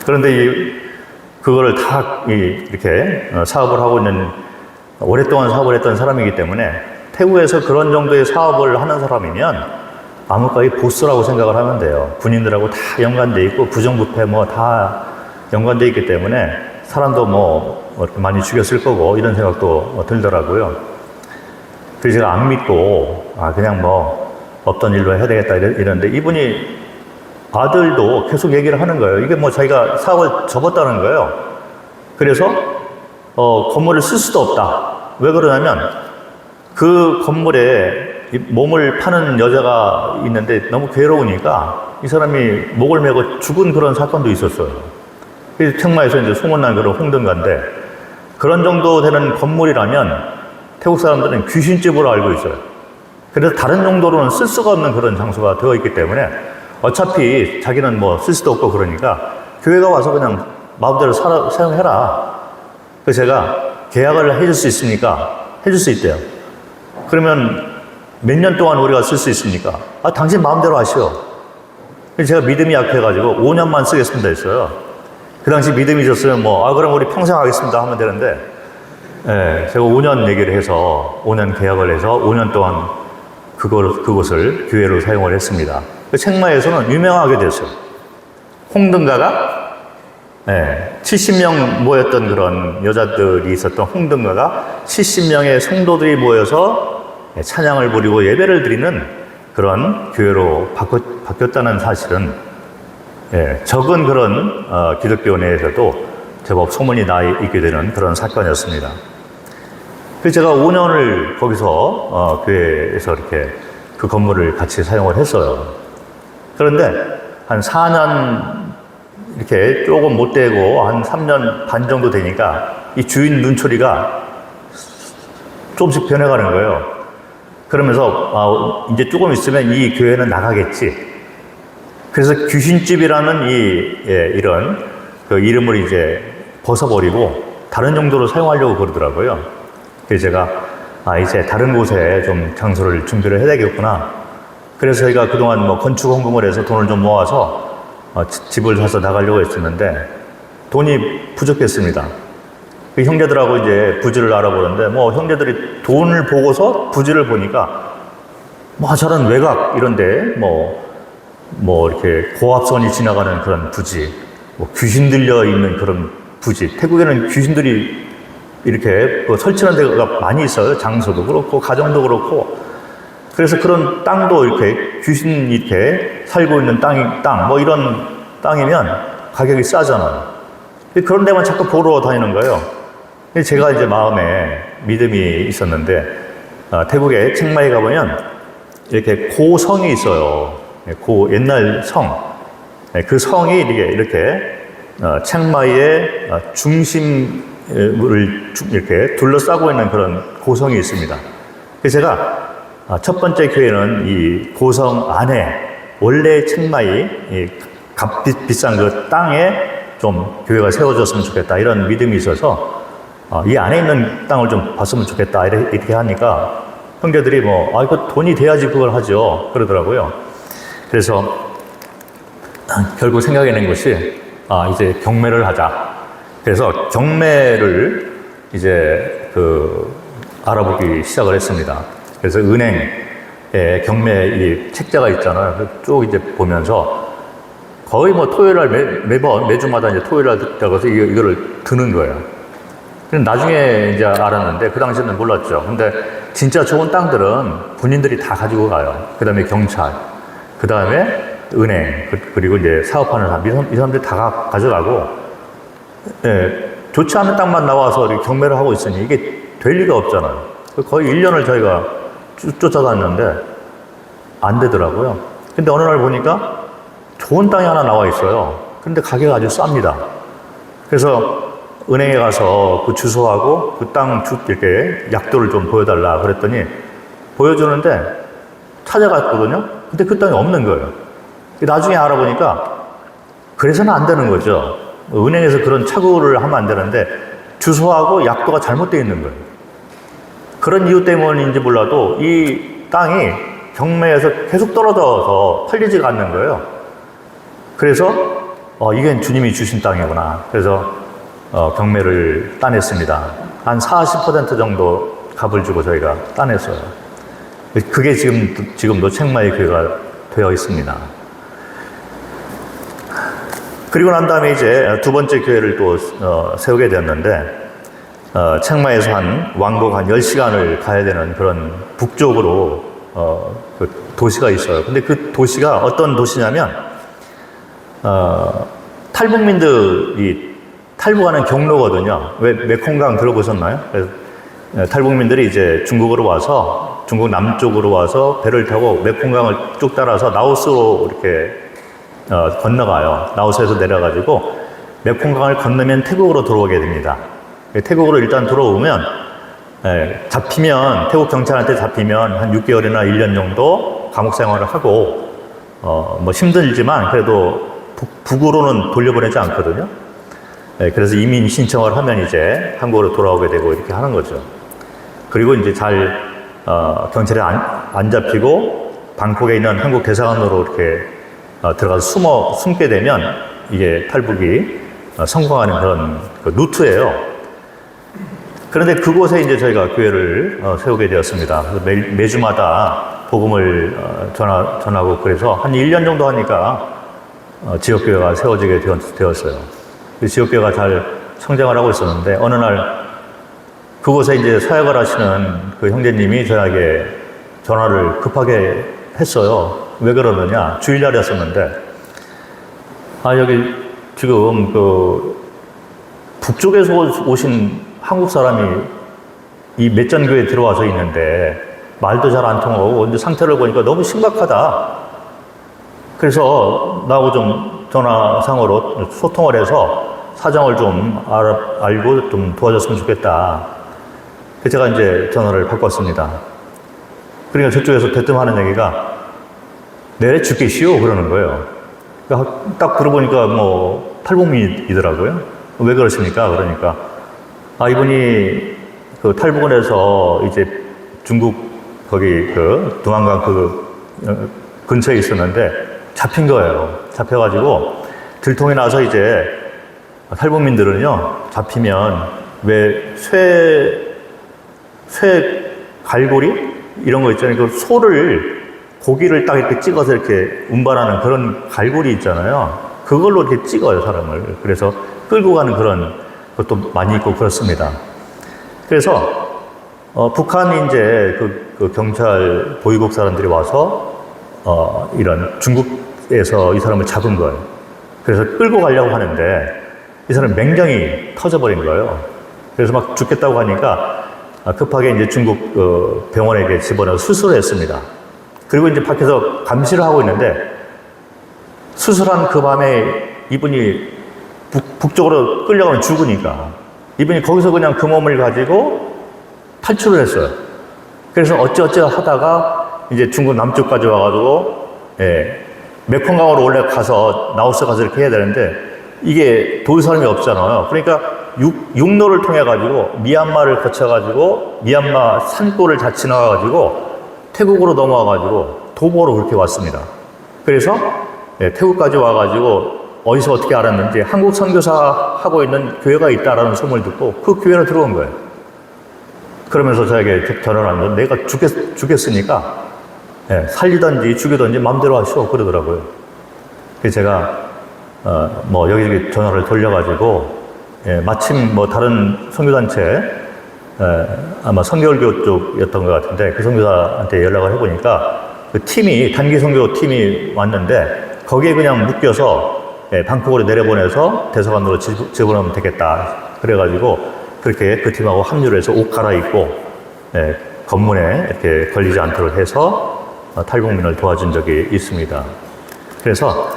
그런데 그거를 다 이렇게 사업을 하고 있는, 오랫동안 사업을 했던 사람이기 때문에 태국에서 그런 정도의 사업을 하는 사람이면 암흑가의 보스라고 생각을 하면 돼요. 군인들하고 다 연관돼 있고 부정부패 다 연관돼 있기 때문에 사람도 이렇게 많이 죽였을 거고 이런 생각도 들더라고요. 그래서 제가 안 믿고 그냥 없던 일로 해야 되겠다 이러는데, 이분이 아들도 계속 얘기를 하는 거예요. 이게 자기가 사업을 접었다는 거예요. 그래서 건물을 쓸 수도 없다. 왜 그러냐면 그 건물에 몸을 파는 여자가 있는데 너무 괴로우니까 이 사람이 목을 메고 죽은 그런 사건도 있었어요. 그래서 청마에서 이제 소문난 그런 홍등가인데, 그런 정도 되는 건물이라면 태국 사람들은 귀신집으로 알고 있어요. 그래서 다른 정도로는 쓸 수가 없는 그런 장소가 되어 있기 때문에 어차피 자기는 쓸 수도 없고 그러니까 교회가 와서 그냥 마음대로 사용해라. 그래서 제가 계약을 해줄 수 있습니까? 해줄 수 있대요. 그러면 몇 년 동안 우리가 쓸 수 있습니까? 당신 마음대로 하시오. 그래서 제가 믿음이 약해가지고 5년만 쓰겠습니다 했어요. 그 당시 믿음이 있었으면 그럼 우리 평생 하겠습니다 하면 되는데, 제가 5년 얘기를 해서 5년 계약을 해서 5년 동안 그곳을 교회로 사용을 했습니다. 책마에서는 유명하게 됐어요. 홍등가가 70명 모였던 그런 여자들이 있었던 홍등가가 70명의 성도들이 모여서 찬양을 부리고 예배를 드리는 그런 교회로 바뀌었다는 사실은 적은 그런 기독교 내에서도 제법 소문이 나 있게 되는 그런 사건이었습니다. 그래서 제가 5년을 거기서 교회에서 이렇게 그 건물을 같이 사용을 했어요. 그런데 한 4년 이렇게 조금 못 되고 한 3년 반 정도 되니까 이 주인 눈초리가 조금씩 변해가는 거예요. 그러면서 이제 조금 있으면 이 교회는 나가겠지. 그래서 귀신집이라는 이런 그 이름을 이제 벗어버리고 다른 용도로 사용하려고 그러더라고요. 그래서 제가 이제 다른 곳에 좀 장소를 준비를 해야 되겠구나. 그래서 저희가 그동안 뭐 건축 헌금을 해서 돈을 좀 모아서 집을 사서 나가려고 했었는데 돈이 부족했습니다. 그 형제들하고 이제 부지를 알아보는데 뭐 형제들이 돈을 보고서 부지를 보니까 뭐 저런 외곽 이런데 뭐 이렇게 고압선이 지나가는 그런 부지, 뭐 귀신 들려 있는 그런 부지. 태국에는 귀신들이 이렇게 설치하는 데가 많이 있어요. 장소도 그렇고 가정도 그렇고. 그래서 그런 땅도 이렇게 귀신이 이렇게 살고 있는 땅 뭐 이런 땅이면 가격이 싸잖아요. 그런 데만 자꾸 보러 다니는 거예요. 제가 이제 마음에 믿음이 있었는데 태국에 칭마이 가보면 이렇게 고성이 있어요. 옛날 성. 그 성이 이렇게 칭마이의 중심을 이렇게 둘러싸고 있는 그런 고성이 있습니다. 그래서 제가 첫 번째 교회는 이 고성 안에 원래 칭마이 값 비싼 그 땅에 좀 교회가 세워졌으면 좋겠다 이런 믿음이 있어서 이 안에 있는 땅을 좀 봤으면 좋겠다 이렇게 하니까 형제들이 이거 돈이 돼야지 그걸 하죠 그러더라고요. 그래서 결국 생각해낸 것이 이제 경매를 하자. 그래서 경매를 이제 알아보기 시작을 했습니다. 그래서 은행에 경매 이 책자가 있잖아요. 쭉 이제 보면서 거의 토요일 날 매주마다 이제 토요일 날 들어가서 이거를 드는 거예요. 나중에 이제 알았는데 그 당시에는 몰랐죠. 근데 진짜 좋은 땅들은 군인들이 다 가지고 가요. 그 다음에 경찰, 그 다음에 은행, 그리고 이제 사업하는 사람, 이 사람들이 다 가져가고, 좋지 않은 땅만 나와서 이렇게 경매를 하고 있으니 이게 될 리가 없잖아요. 거의 1년을 저희가 쫓아다녔는데 안 되더라고요. 근데 어느 날 보니까 좋은 땅이 하나 나와 있어요. 근데 가격이 아주 쌉니다. 그래서 은행에 가서 그 주소하고 그 땅 이렇게 약도를 좀 보여달라 그랬더니 보여주는데 찾아갔거든요. 근데 그 땅이 없는 거예요. 나중에 알아보니까 그래서는 안 되는 거죠. 은행에서 그런 착오를 하면 안 되는데 주소하고 약도가 잘못되어 있는 거예요. 그런 이유 때문인지 몰라도 이 땅이 경매에서 계속 떨어져서 팔리지가 않는 거예요. 그래서 이게 주님이 주신 땅이구나. 그래서 경매를 따냈습니다. 한 40% 정도 값을 주고 저희가 따냈어요. 그게 지금도 칭마이 교회가 되어 있습니다. 그리고 난 다음에 이제 두 번째 교회를 또 세우게 되었는데 칭마이에서 왕복 한 10시간을 가야 되는 그런 북쪽으로 그 도시가 있어요. 근데 그 도시가 어떤 도시냐면 탈북민들이 탈북하는 경로거든요. 왜 메콩강 들어보셨나요? 그래서 탈북민들이 이제 중국으로 와서 중국 남쪽으로 와서 배를 타고 메콩강을 쭉 따라서 라오스로 이렇게 건너가요. 라오스에서 내려가지고 메콩강을 건너면 태국으로 들어오게 됩니다. 태국으로 일단 들어오면 잡히면 태국 경찰한테 잡히면 한 6개월이나 1년 정도 감옥 생활을 하고 뭐 힘들지만 그래도 북으로는 돌려보내지 않거든요. 그래서 이민 신청을 하면 이제 한국으로 돌아오게 되고 이렇게 하는 거죠. 그리고 이제 경찰에 안 잡히고 방콕에 있는 한국 대사관으로 이렇게 들어가서 숨게 되면 이게 탈북이 성공하는 그런 루트예요. 그런데 그곳에 이제 저희가 교회를 세우게 되었습니다. 매주마다 복음을 전하고 그래서 한 1년 정도 하니까 지역교회가 세워지게 되었어요. 지역교회가 잘 성장을 하고 있었는데 어느 날 그곳에 이제 사역을 하시는 그 형제님이 저에게 전화를 급하게 했어요. 왜 그러느냐? 주일날이었었는데 여기 지금 북쪽에서 오신 한국 사람이 이 맷전교에 들어와서 있는데 말도 잘 안 통하고 근데 상태를 보니까 너무 심각하다. 그래서 나하고 좀 전화상으로 소통을 해서 사정을 좀 알고 좀 도와줬으면 좋겠다. 그래서 제가 이제 전화를 바꿨습니다. 그러니까 저쪽에서 대뜸 하는 얘기가 내래 죽겠시오 그러는 거예요. 그러니까 딱 들어보니까 뭐 탈북민이더라고요. 왜 그러십니까? 그러니까 이분이 그 탈북원에서 이제 중국 거기 그 두만강 그 근처에 있었는데 잡힌 거예요. 잡혀가지고 들통이 나서 이제 탈북민들은요 잡히면 왜 쇠 갈고리 이런 거 있잖아요. 그 소를 고기를 딱 이렇게 찍어서 이렇게 운반하는 그런 갈고리 있잖아요. 그걸로 이렇게 찍어요 사람을. 그래서 끌고 가는 그런 것도 많이 있고 그렇습니다. 그래서 북한이 이제 그 경찰 보위국 사람들이 와서 이런 중국에서 이 사람을 잡은 거예요. 그래서 끌고 가려고 하는데 이 사람이 맹장이 터져버린 거예요. 그래서 막 죽겠다고 하니까 급하게 이제 중국 병원에 집어넣어 수술을 했습니다. 그리고 이제 밖에서 감시를 하고 있는데 수술한 그 밤에 이분이 북쪽으로 끌려가면 죽으니까 이분이 거기서 그냥 그 몸을 가지고 탈출을 했어요. 그래서 어찌어찌 하다가 이제 중국 남쪽까지 와가지고 메콩강으로 올라가서 나우스 가서 이렇게 해야 되는데 이게 도울 사람이 없잖아요. 그러니까 육로를 통해 가지고 미얀마를 거쳐 가지고 미얀마 산골을 다 지나가 가지고 태국으로 넘어와 가지고 도보로 그렇게 왔습니다. 그래서 태국까지 와 가지고 어디서 어떻게 알았는지 한국 선교사 하고 있는 교회가 있다라는 소문을 듣고 그 교회로 들어온 거예요. 그러면서 저에게 전화를 하면서 내가 죽겠으니까 살리든지 죽이든지 마음대로 하시오 그러더라고요. 그래서 제가 뭐 여기저기 전화를 돌려가지고 마침 뭐 다른 선교단체 아마 선교교 쪽이었던 것 같은데 그 선교사한테 연락을 해보니까 그 팀이 단기 선교 팀이 왔는데 거기에 그냥 묶여서 방콕으로 내려보내서 대사관으로 집어넣으면 되겠다. 그래가지고 그렇게 그 팀하고 합류를 해서 옷 갈아입고 검문에 이렇게 걸리지 않도록 해서 탈북민을 도와준 적이 있습니다. 그래서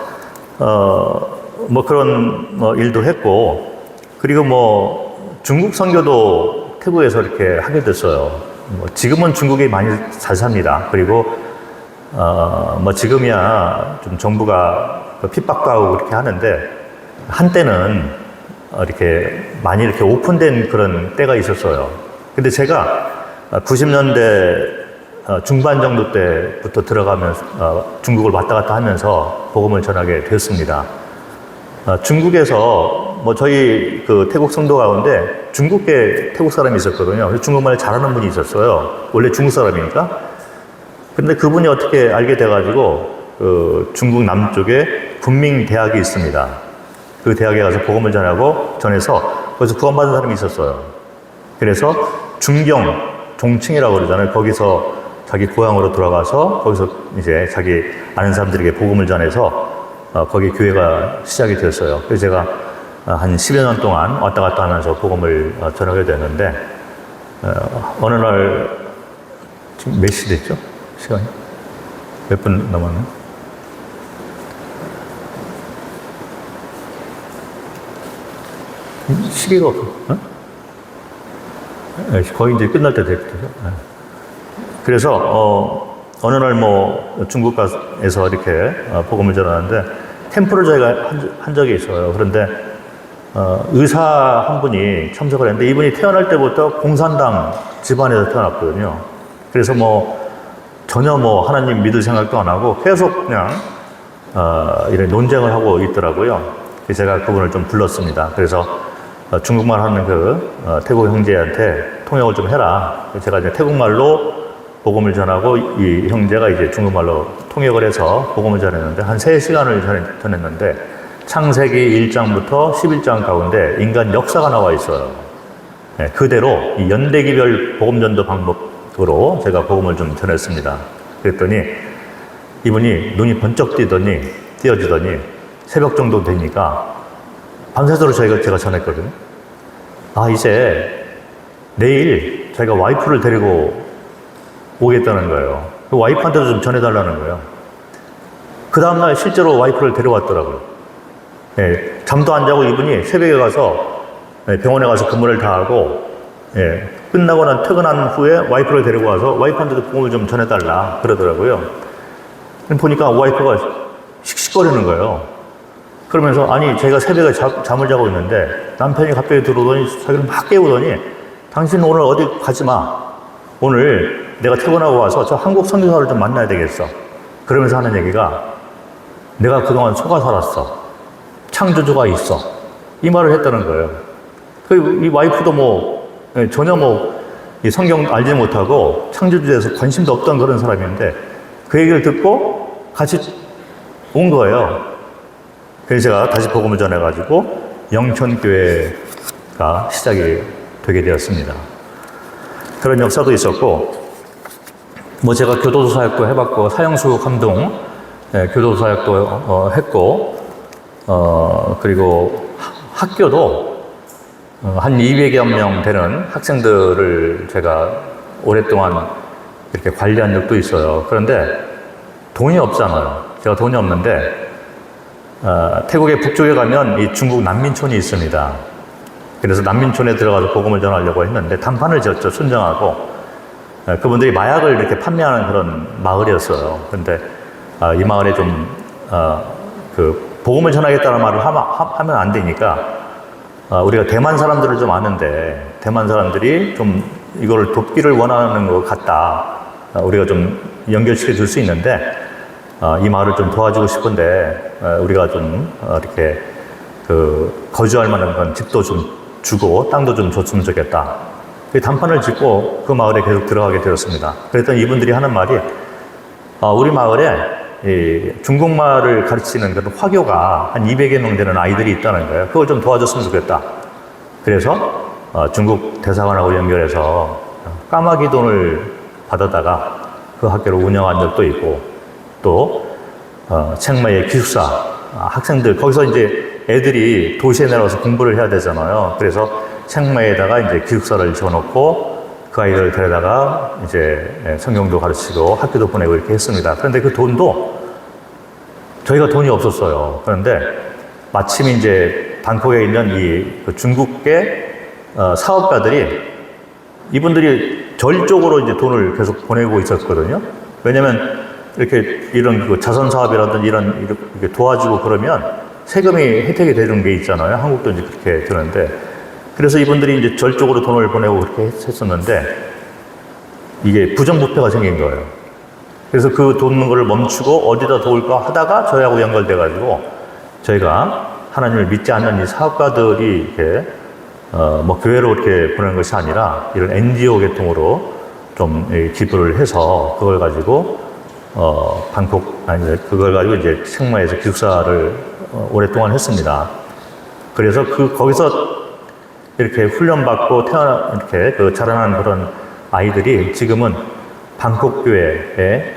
뭐 그런 일도 했고 그리고 뭐 중국 선교도 태국에서 이렇게 하게 됐어요. 뭐 지금은 중국이 많이 잘 삽니다. 그리고 뭐 지금이야 좀 정부가 핍박하고 그렇게 하는데 한때는 이렇게 많이 이렇게 오픈된 그런 때가 있었어요. 근데 제가 90년대 중반 정도 때부터 들어가면서 중국을 왔다 갔다 하면서 복음을 전하게 되었습니다. 중국에서 뭐 저희 그 태국 성도 가운데 중국계 태국 사람이 있었거든요. 그래서 중국말 잘하는 분이 있었어요. 원래 중국 사람이니까. 근데 그분이 어떻게 알게 돼가지고 그 중국 남쪽에 군민대학이 있습니다. 그 대학에 가서 복음을 전해서 거기서 구원받은 사람이 있었어요. 그래서 중경, 종칭이라고 그러잖아요. 거기서 자기 고향으로 돌아가서 거기서 이제 자기 아는 사람들에게 복음을 전해서 거기 교회가 시작이 되었어요. 그래서 제가 한 10여 년 동안 왔다 갔다 하면서 복음을 전하게 됐는데 어느 날 지금 몇 시 됐죠? 시간이? 몇 분 남았나요? 시계가 없어. 거의 이제 끝날 때 됐거든요. 그래서 어느 날 뭐 중국에서 이렇게 복음을 전하는데 캠프를 저희가 한 적이 있어요. 그런데 의사 한 분이 참석을 했는데 이분이 태어날 때부터 공산당 집안에서 태어났거든요. 그래서 뭐 전혀 뭐 하나님 믿을 생각도 안 하고 계속 그냥 이런 논쟁을 하고 있더라고요. 그래서 제가 그분을 좀 불렀습니다. 그래서 중국말 하는 그 태국 형제한테 통역을 좀 해라. 제가 이제 태국말로 복음을 전하고 이 형제가 이제 중국말로 통역을 해서 복음을 전했는데 한 3시간을 전했는데 창세기 1장부터 11장 가운데 인간 역사가 나와 있어요. 그대로 이 연대기별 복음전도 방법으로 제가 복음을 좀 전했습니다. 그랬더니 이분이 눈이 번쩍 띄어지더니 새벽 정도 되니까 밤새도록 제가 전했거든요. 이제 내일 자기가 와이프를 데리고 오겠다는 거예요. 그 와이프한테도 좀 전해달라는 거예요. 그 다음날 실제로 와이프를 데려왔더라고요. 예, 잠도 안 자고 이분이 새벽에 가서 병원에 가서 근무를 다 하고, 예, 끝나고 퇴근한 후에 와이프를 데리고 와서 와이프한테도 복음을 좀 전해달라 그러더라고요. 보니까 와이프가 씩씩거리는 거예요. 그러면서 아니 제가 새벽에 잠을 자고 있는데 남편이 갑자기 들어오더니 자기를 막 깨우더니 당신 오늘 어디 가지 마. 오늘 내가 퇴근하고 와서 저 한국 선교사를 좀 만나야 되겠어. 그러면서 하는 얘기가 내가 그동안 속아 살았어. 창조주가 있어. 이 말을 했다는 거예요. 이 와이프도 전혀 이 성경 알지 못하고 창조주에 대해서 관심도 없던 그런 사람인데 그 얘기를 듣고 같이 온 거예요. 그래서 제가 다시 복음을 전해가지고 영천교회가 시작이 되게 되었습니다. 그런 역사도 있었고, 제가 교도소 사역도 해봤고, 사형수 감동, 교도소 사역도 했고, 그리고 학교도 한 200여 명 되는 학생들을 제가 오랫동안 이렇게 관리한 적도 있어요. 그런데 돈이 없잖아요. 제가 돈이 없는데, 태국의 북쪽에 가면 이 중국 난민촌이 있습니다. 그래서 난민촌에 들어가서 복음을 전하려고 했는데 단판을 지었죠. 순정하고. 그분들이 마약을 이렇게 판매하는 그런 마을이었어요. 근데 이 마을에 좀 복음을 전하겠다는 말을 하면 안 되니까 우리가 대만 사람들을 좀 아는데 대만 사람들이 좀 이걸 돕기를 원하는 것 같다. 우리가 좀 연결시켜 줄 수 있는데 이 마을을 좀 도와주고 싶은데 우리가 좀 이렇게 거주할 만한 그런 집도 좀 주고 땅도 좀 줬으면 좋겠다. 그 단판을 짓고 그 마을에 계속 들어가게 되었습니다. 그랬더니 이분들이 하는 말이 우리 마을에 중국말을 가르치는 그런 화교가 한 200여 명 되는 아이들이 있다는 거예요. 그걸 좀 도와줬으면 좋겠다. 그래서 중국 대사관하고 연결해서 까마귀 돈을 받아다가 그 학교를 운영한 적도 있고, 또 책마의 기숙사 학생들 거기서 이제 애들이 도시에 내려와서 공부를 해야 되잖아요. 그래서 책마에다가 이제 기숙사를 지어놓고 그 아이들을 데려다가 이제 성경도 가르치고 학교도 보내고 이렇게 했습니다. 그런데 그 돈도 저희가 돈이 없었어요. 그런데 마침 이제 방콕에 있는 이 중국계 사업가들이 이분들이 저쪽으로 이제 돈을 계속 보내고 있었거든요. 왜냐면 이렇게 이런 자선 사업이라든지 이렇게 도와주고 그러면 세금이 혜택이 되는 게 있잖아요. 한국도 이제 그렇게 되는데. 그래서 이분들이 이제 저쪽으로 돈을 보내고 그렇게 했었는데 이게 부정부패가 생긴 거예요. 그래서 그 도는 거를 멈추고 어디다 도울까 하다가 저희하고 연결돼가지고 저희가 하나님을 믿지 않는 이 사업가들이 이렇게 교회로 이렇게 보내는 것이 아니라 이런 NGO 계통으로 좀 기부를 해서 그걸 가지고 그걸 가지고 이제 책마에서 기숙사를 오랫동안 했습니다. 그래서 거기서 이렇게 훈련받고 이렇게 자라난 그런 아이들이 지금은 방콕 교회의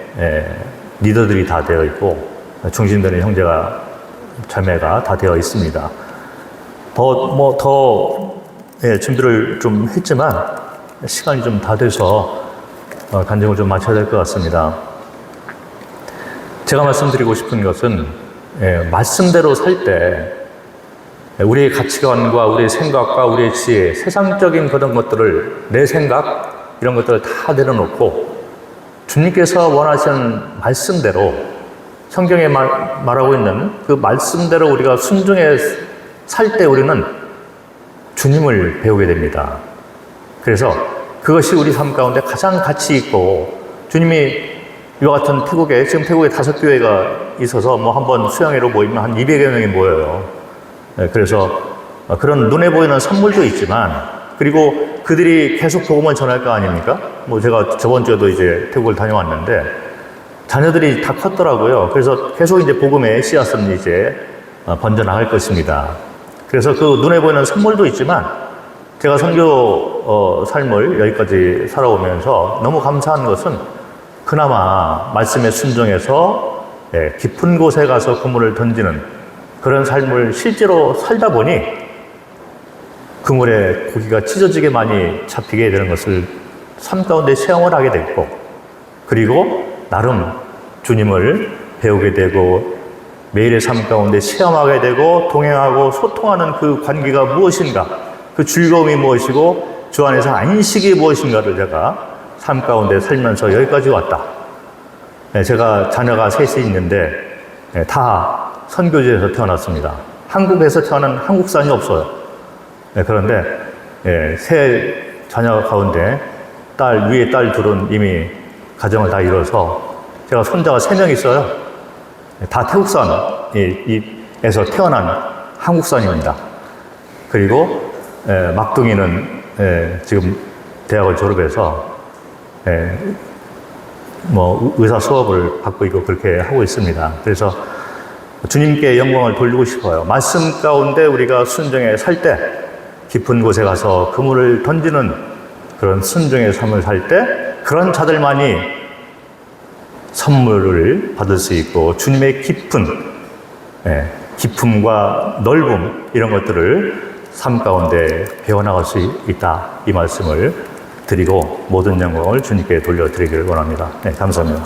리더들이 다 되어 있고 중심되는 형제가 자매가 다 되어 있습니다. 준비를 좀 했지만 시간이 좀 다 돼서 간증을 좀 마쳐야 될 것 같습니다. 제가 말씀드리고 싶은 것은 말씀대로 살 때 우리의 가치관과 우리의 생각과 우리의 지혜, 세상적인 그런 것들을 내 생각 이런 것들을 다 내려놓고 주님께서 원하시는 말씀대로 성경에 말하고 있는 그 말씀대로 우리가 순종해 살 때 우리는 주님을 배우게 됩니다. 그래서 그것이 우리 삶 가운데 가장 가치 있고 주님이 이와 같은 지금 태국에 5교회가 있어서 한번 수양회로 모이면 한 200여 명이 모여요. 그래서 그런 눈에 보이는 선물도 있지만 그리고 그들이 계속 복음을 전할 거 아닙니까? 제가 저번 주에도 이제 태국을 다녀왔는데 자녀들이 다 컸더라고요. 그래서 계속 이제 복음의 씨앗은 이제 번져나갈 것입니다. 그래서 그 눈에 보이는 선물도 있지만 제가 선교 삶을 여기까지 살아오면서 너무 감사한 것은 그나마 말씀에 순종해서 깊은 곳에 가서 그물을 던지는 그런 삶을 실제로 살다 보니 그물에 고기가 찢어지게 많이 잡히게 되는 것을 삶 가운데 체험을 하게 됐고 그리고 나름 주님을 배우게 되고 매일의 삶 가운데 체험하게 되고 동행하고 소통하는 그 관계가 무엇인가, 그 즐거움이 무엇이고 주 안에서 안식이 무엇인가를 제가 삶 가운데 살면서 여기까지 왔다. 제가 자녀가 셋이 있는데 다 선교지에서 태어났습니다. 한국에서 태어난 한국산이 없어요. 그런데 세 자녀 가운데 위에 딸 둘은 이미 가정을 다 이뤄서 제가 손자가 3명 있어요. 다 태국산에서 태어난 한국산입니다. 그리고 막둥이는 지금 대학을 졸업해서 의사 수업을 받고 있고 그렇게 하고 있습니다. 그래서 주님께 영광을 돌리고 싶어요. 말씀 가운데 우리가 순종에 살 때, 깊은 곳에 가서 그물을 던지는 그런 순종의 삶을 살 때 그런 자들만이 선물을 받을 수 있고 주님의 깊음과 넓음 이런 것들을 삶 가운데 배워나갈 수 있다. 이 말씀을 드리고 모든 영광을 주님께 돌려드리기를 원합니다. 감사합니다.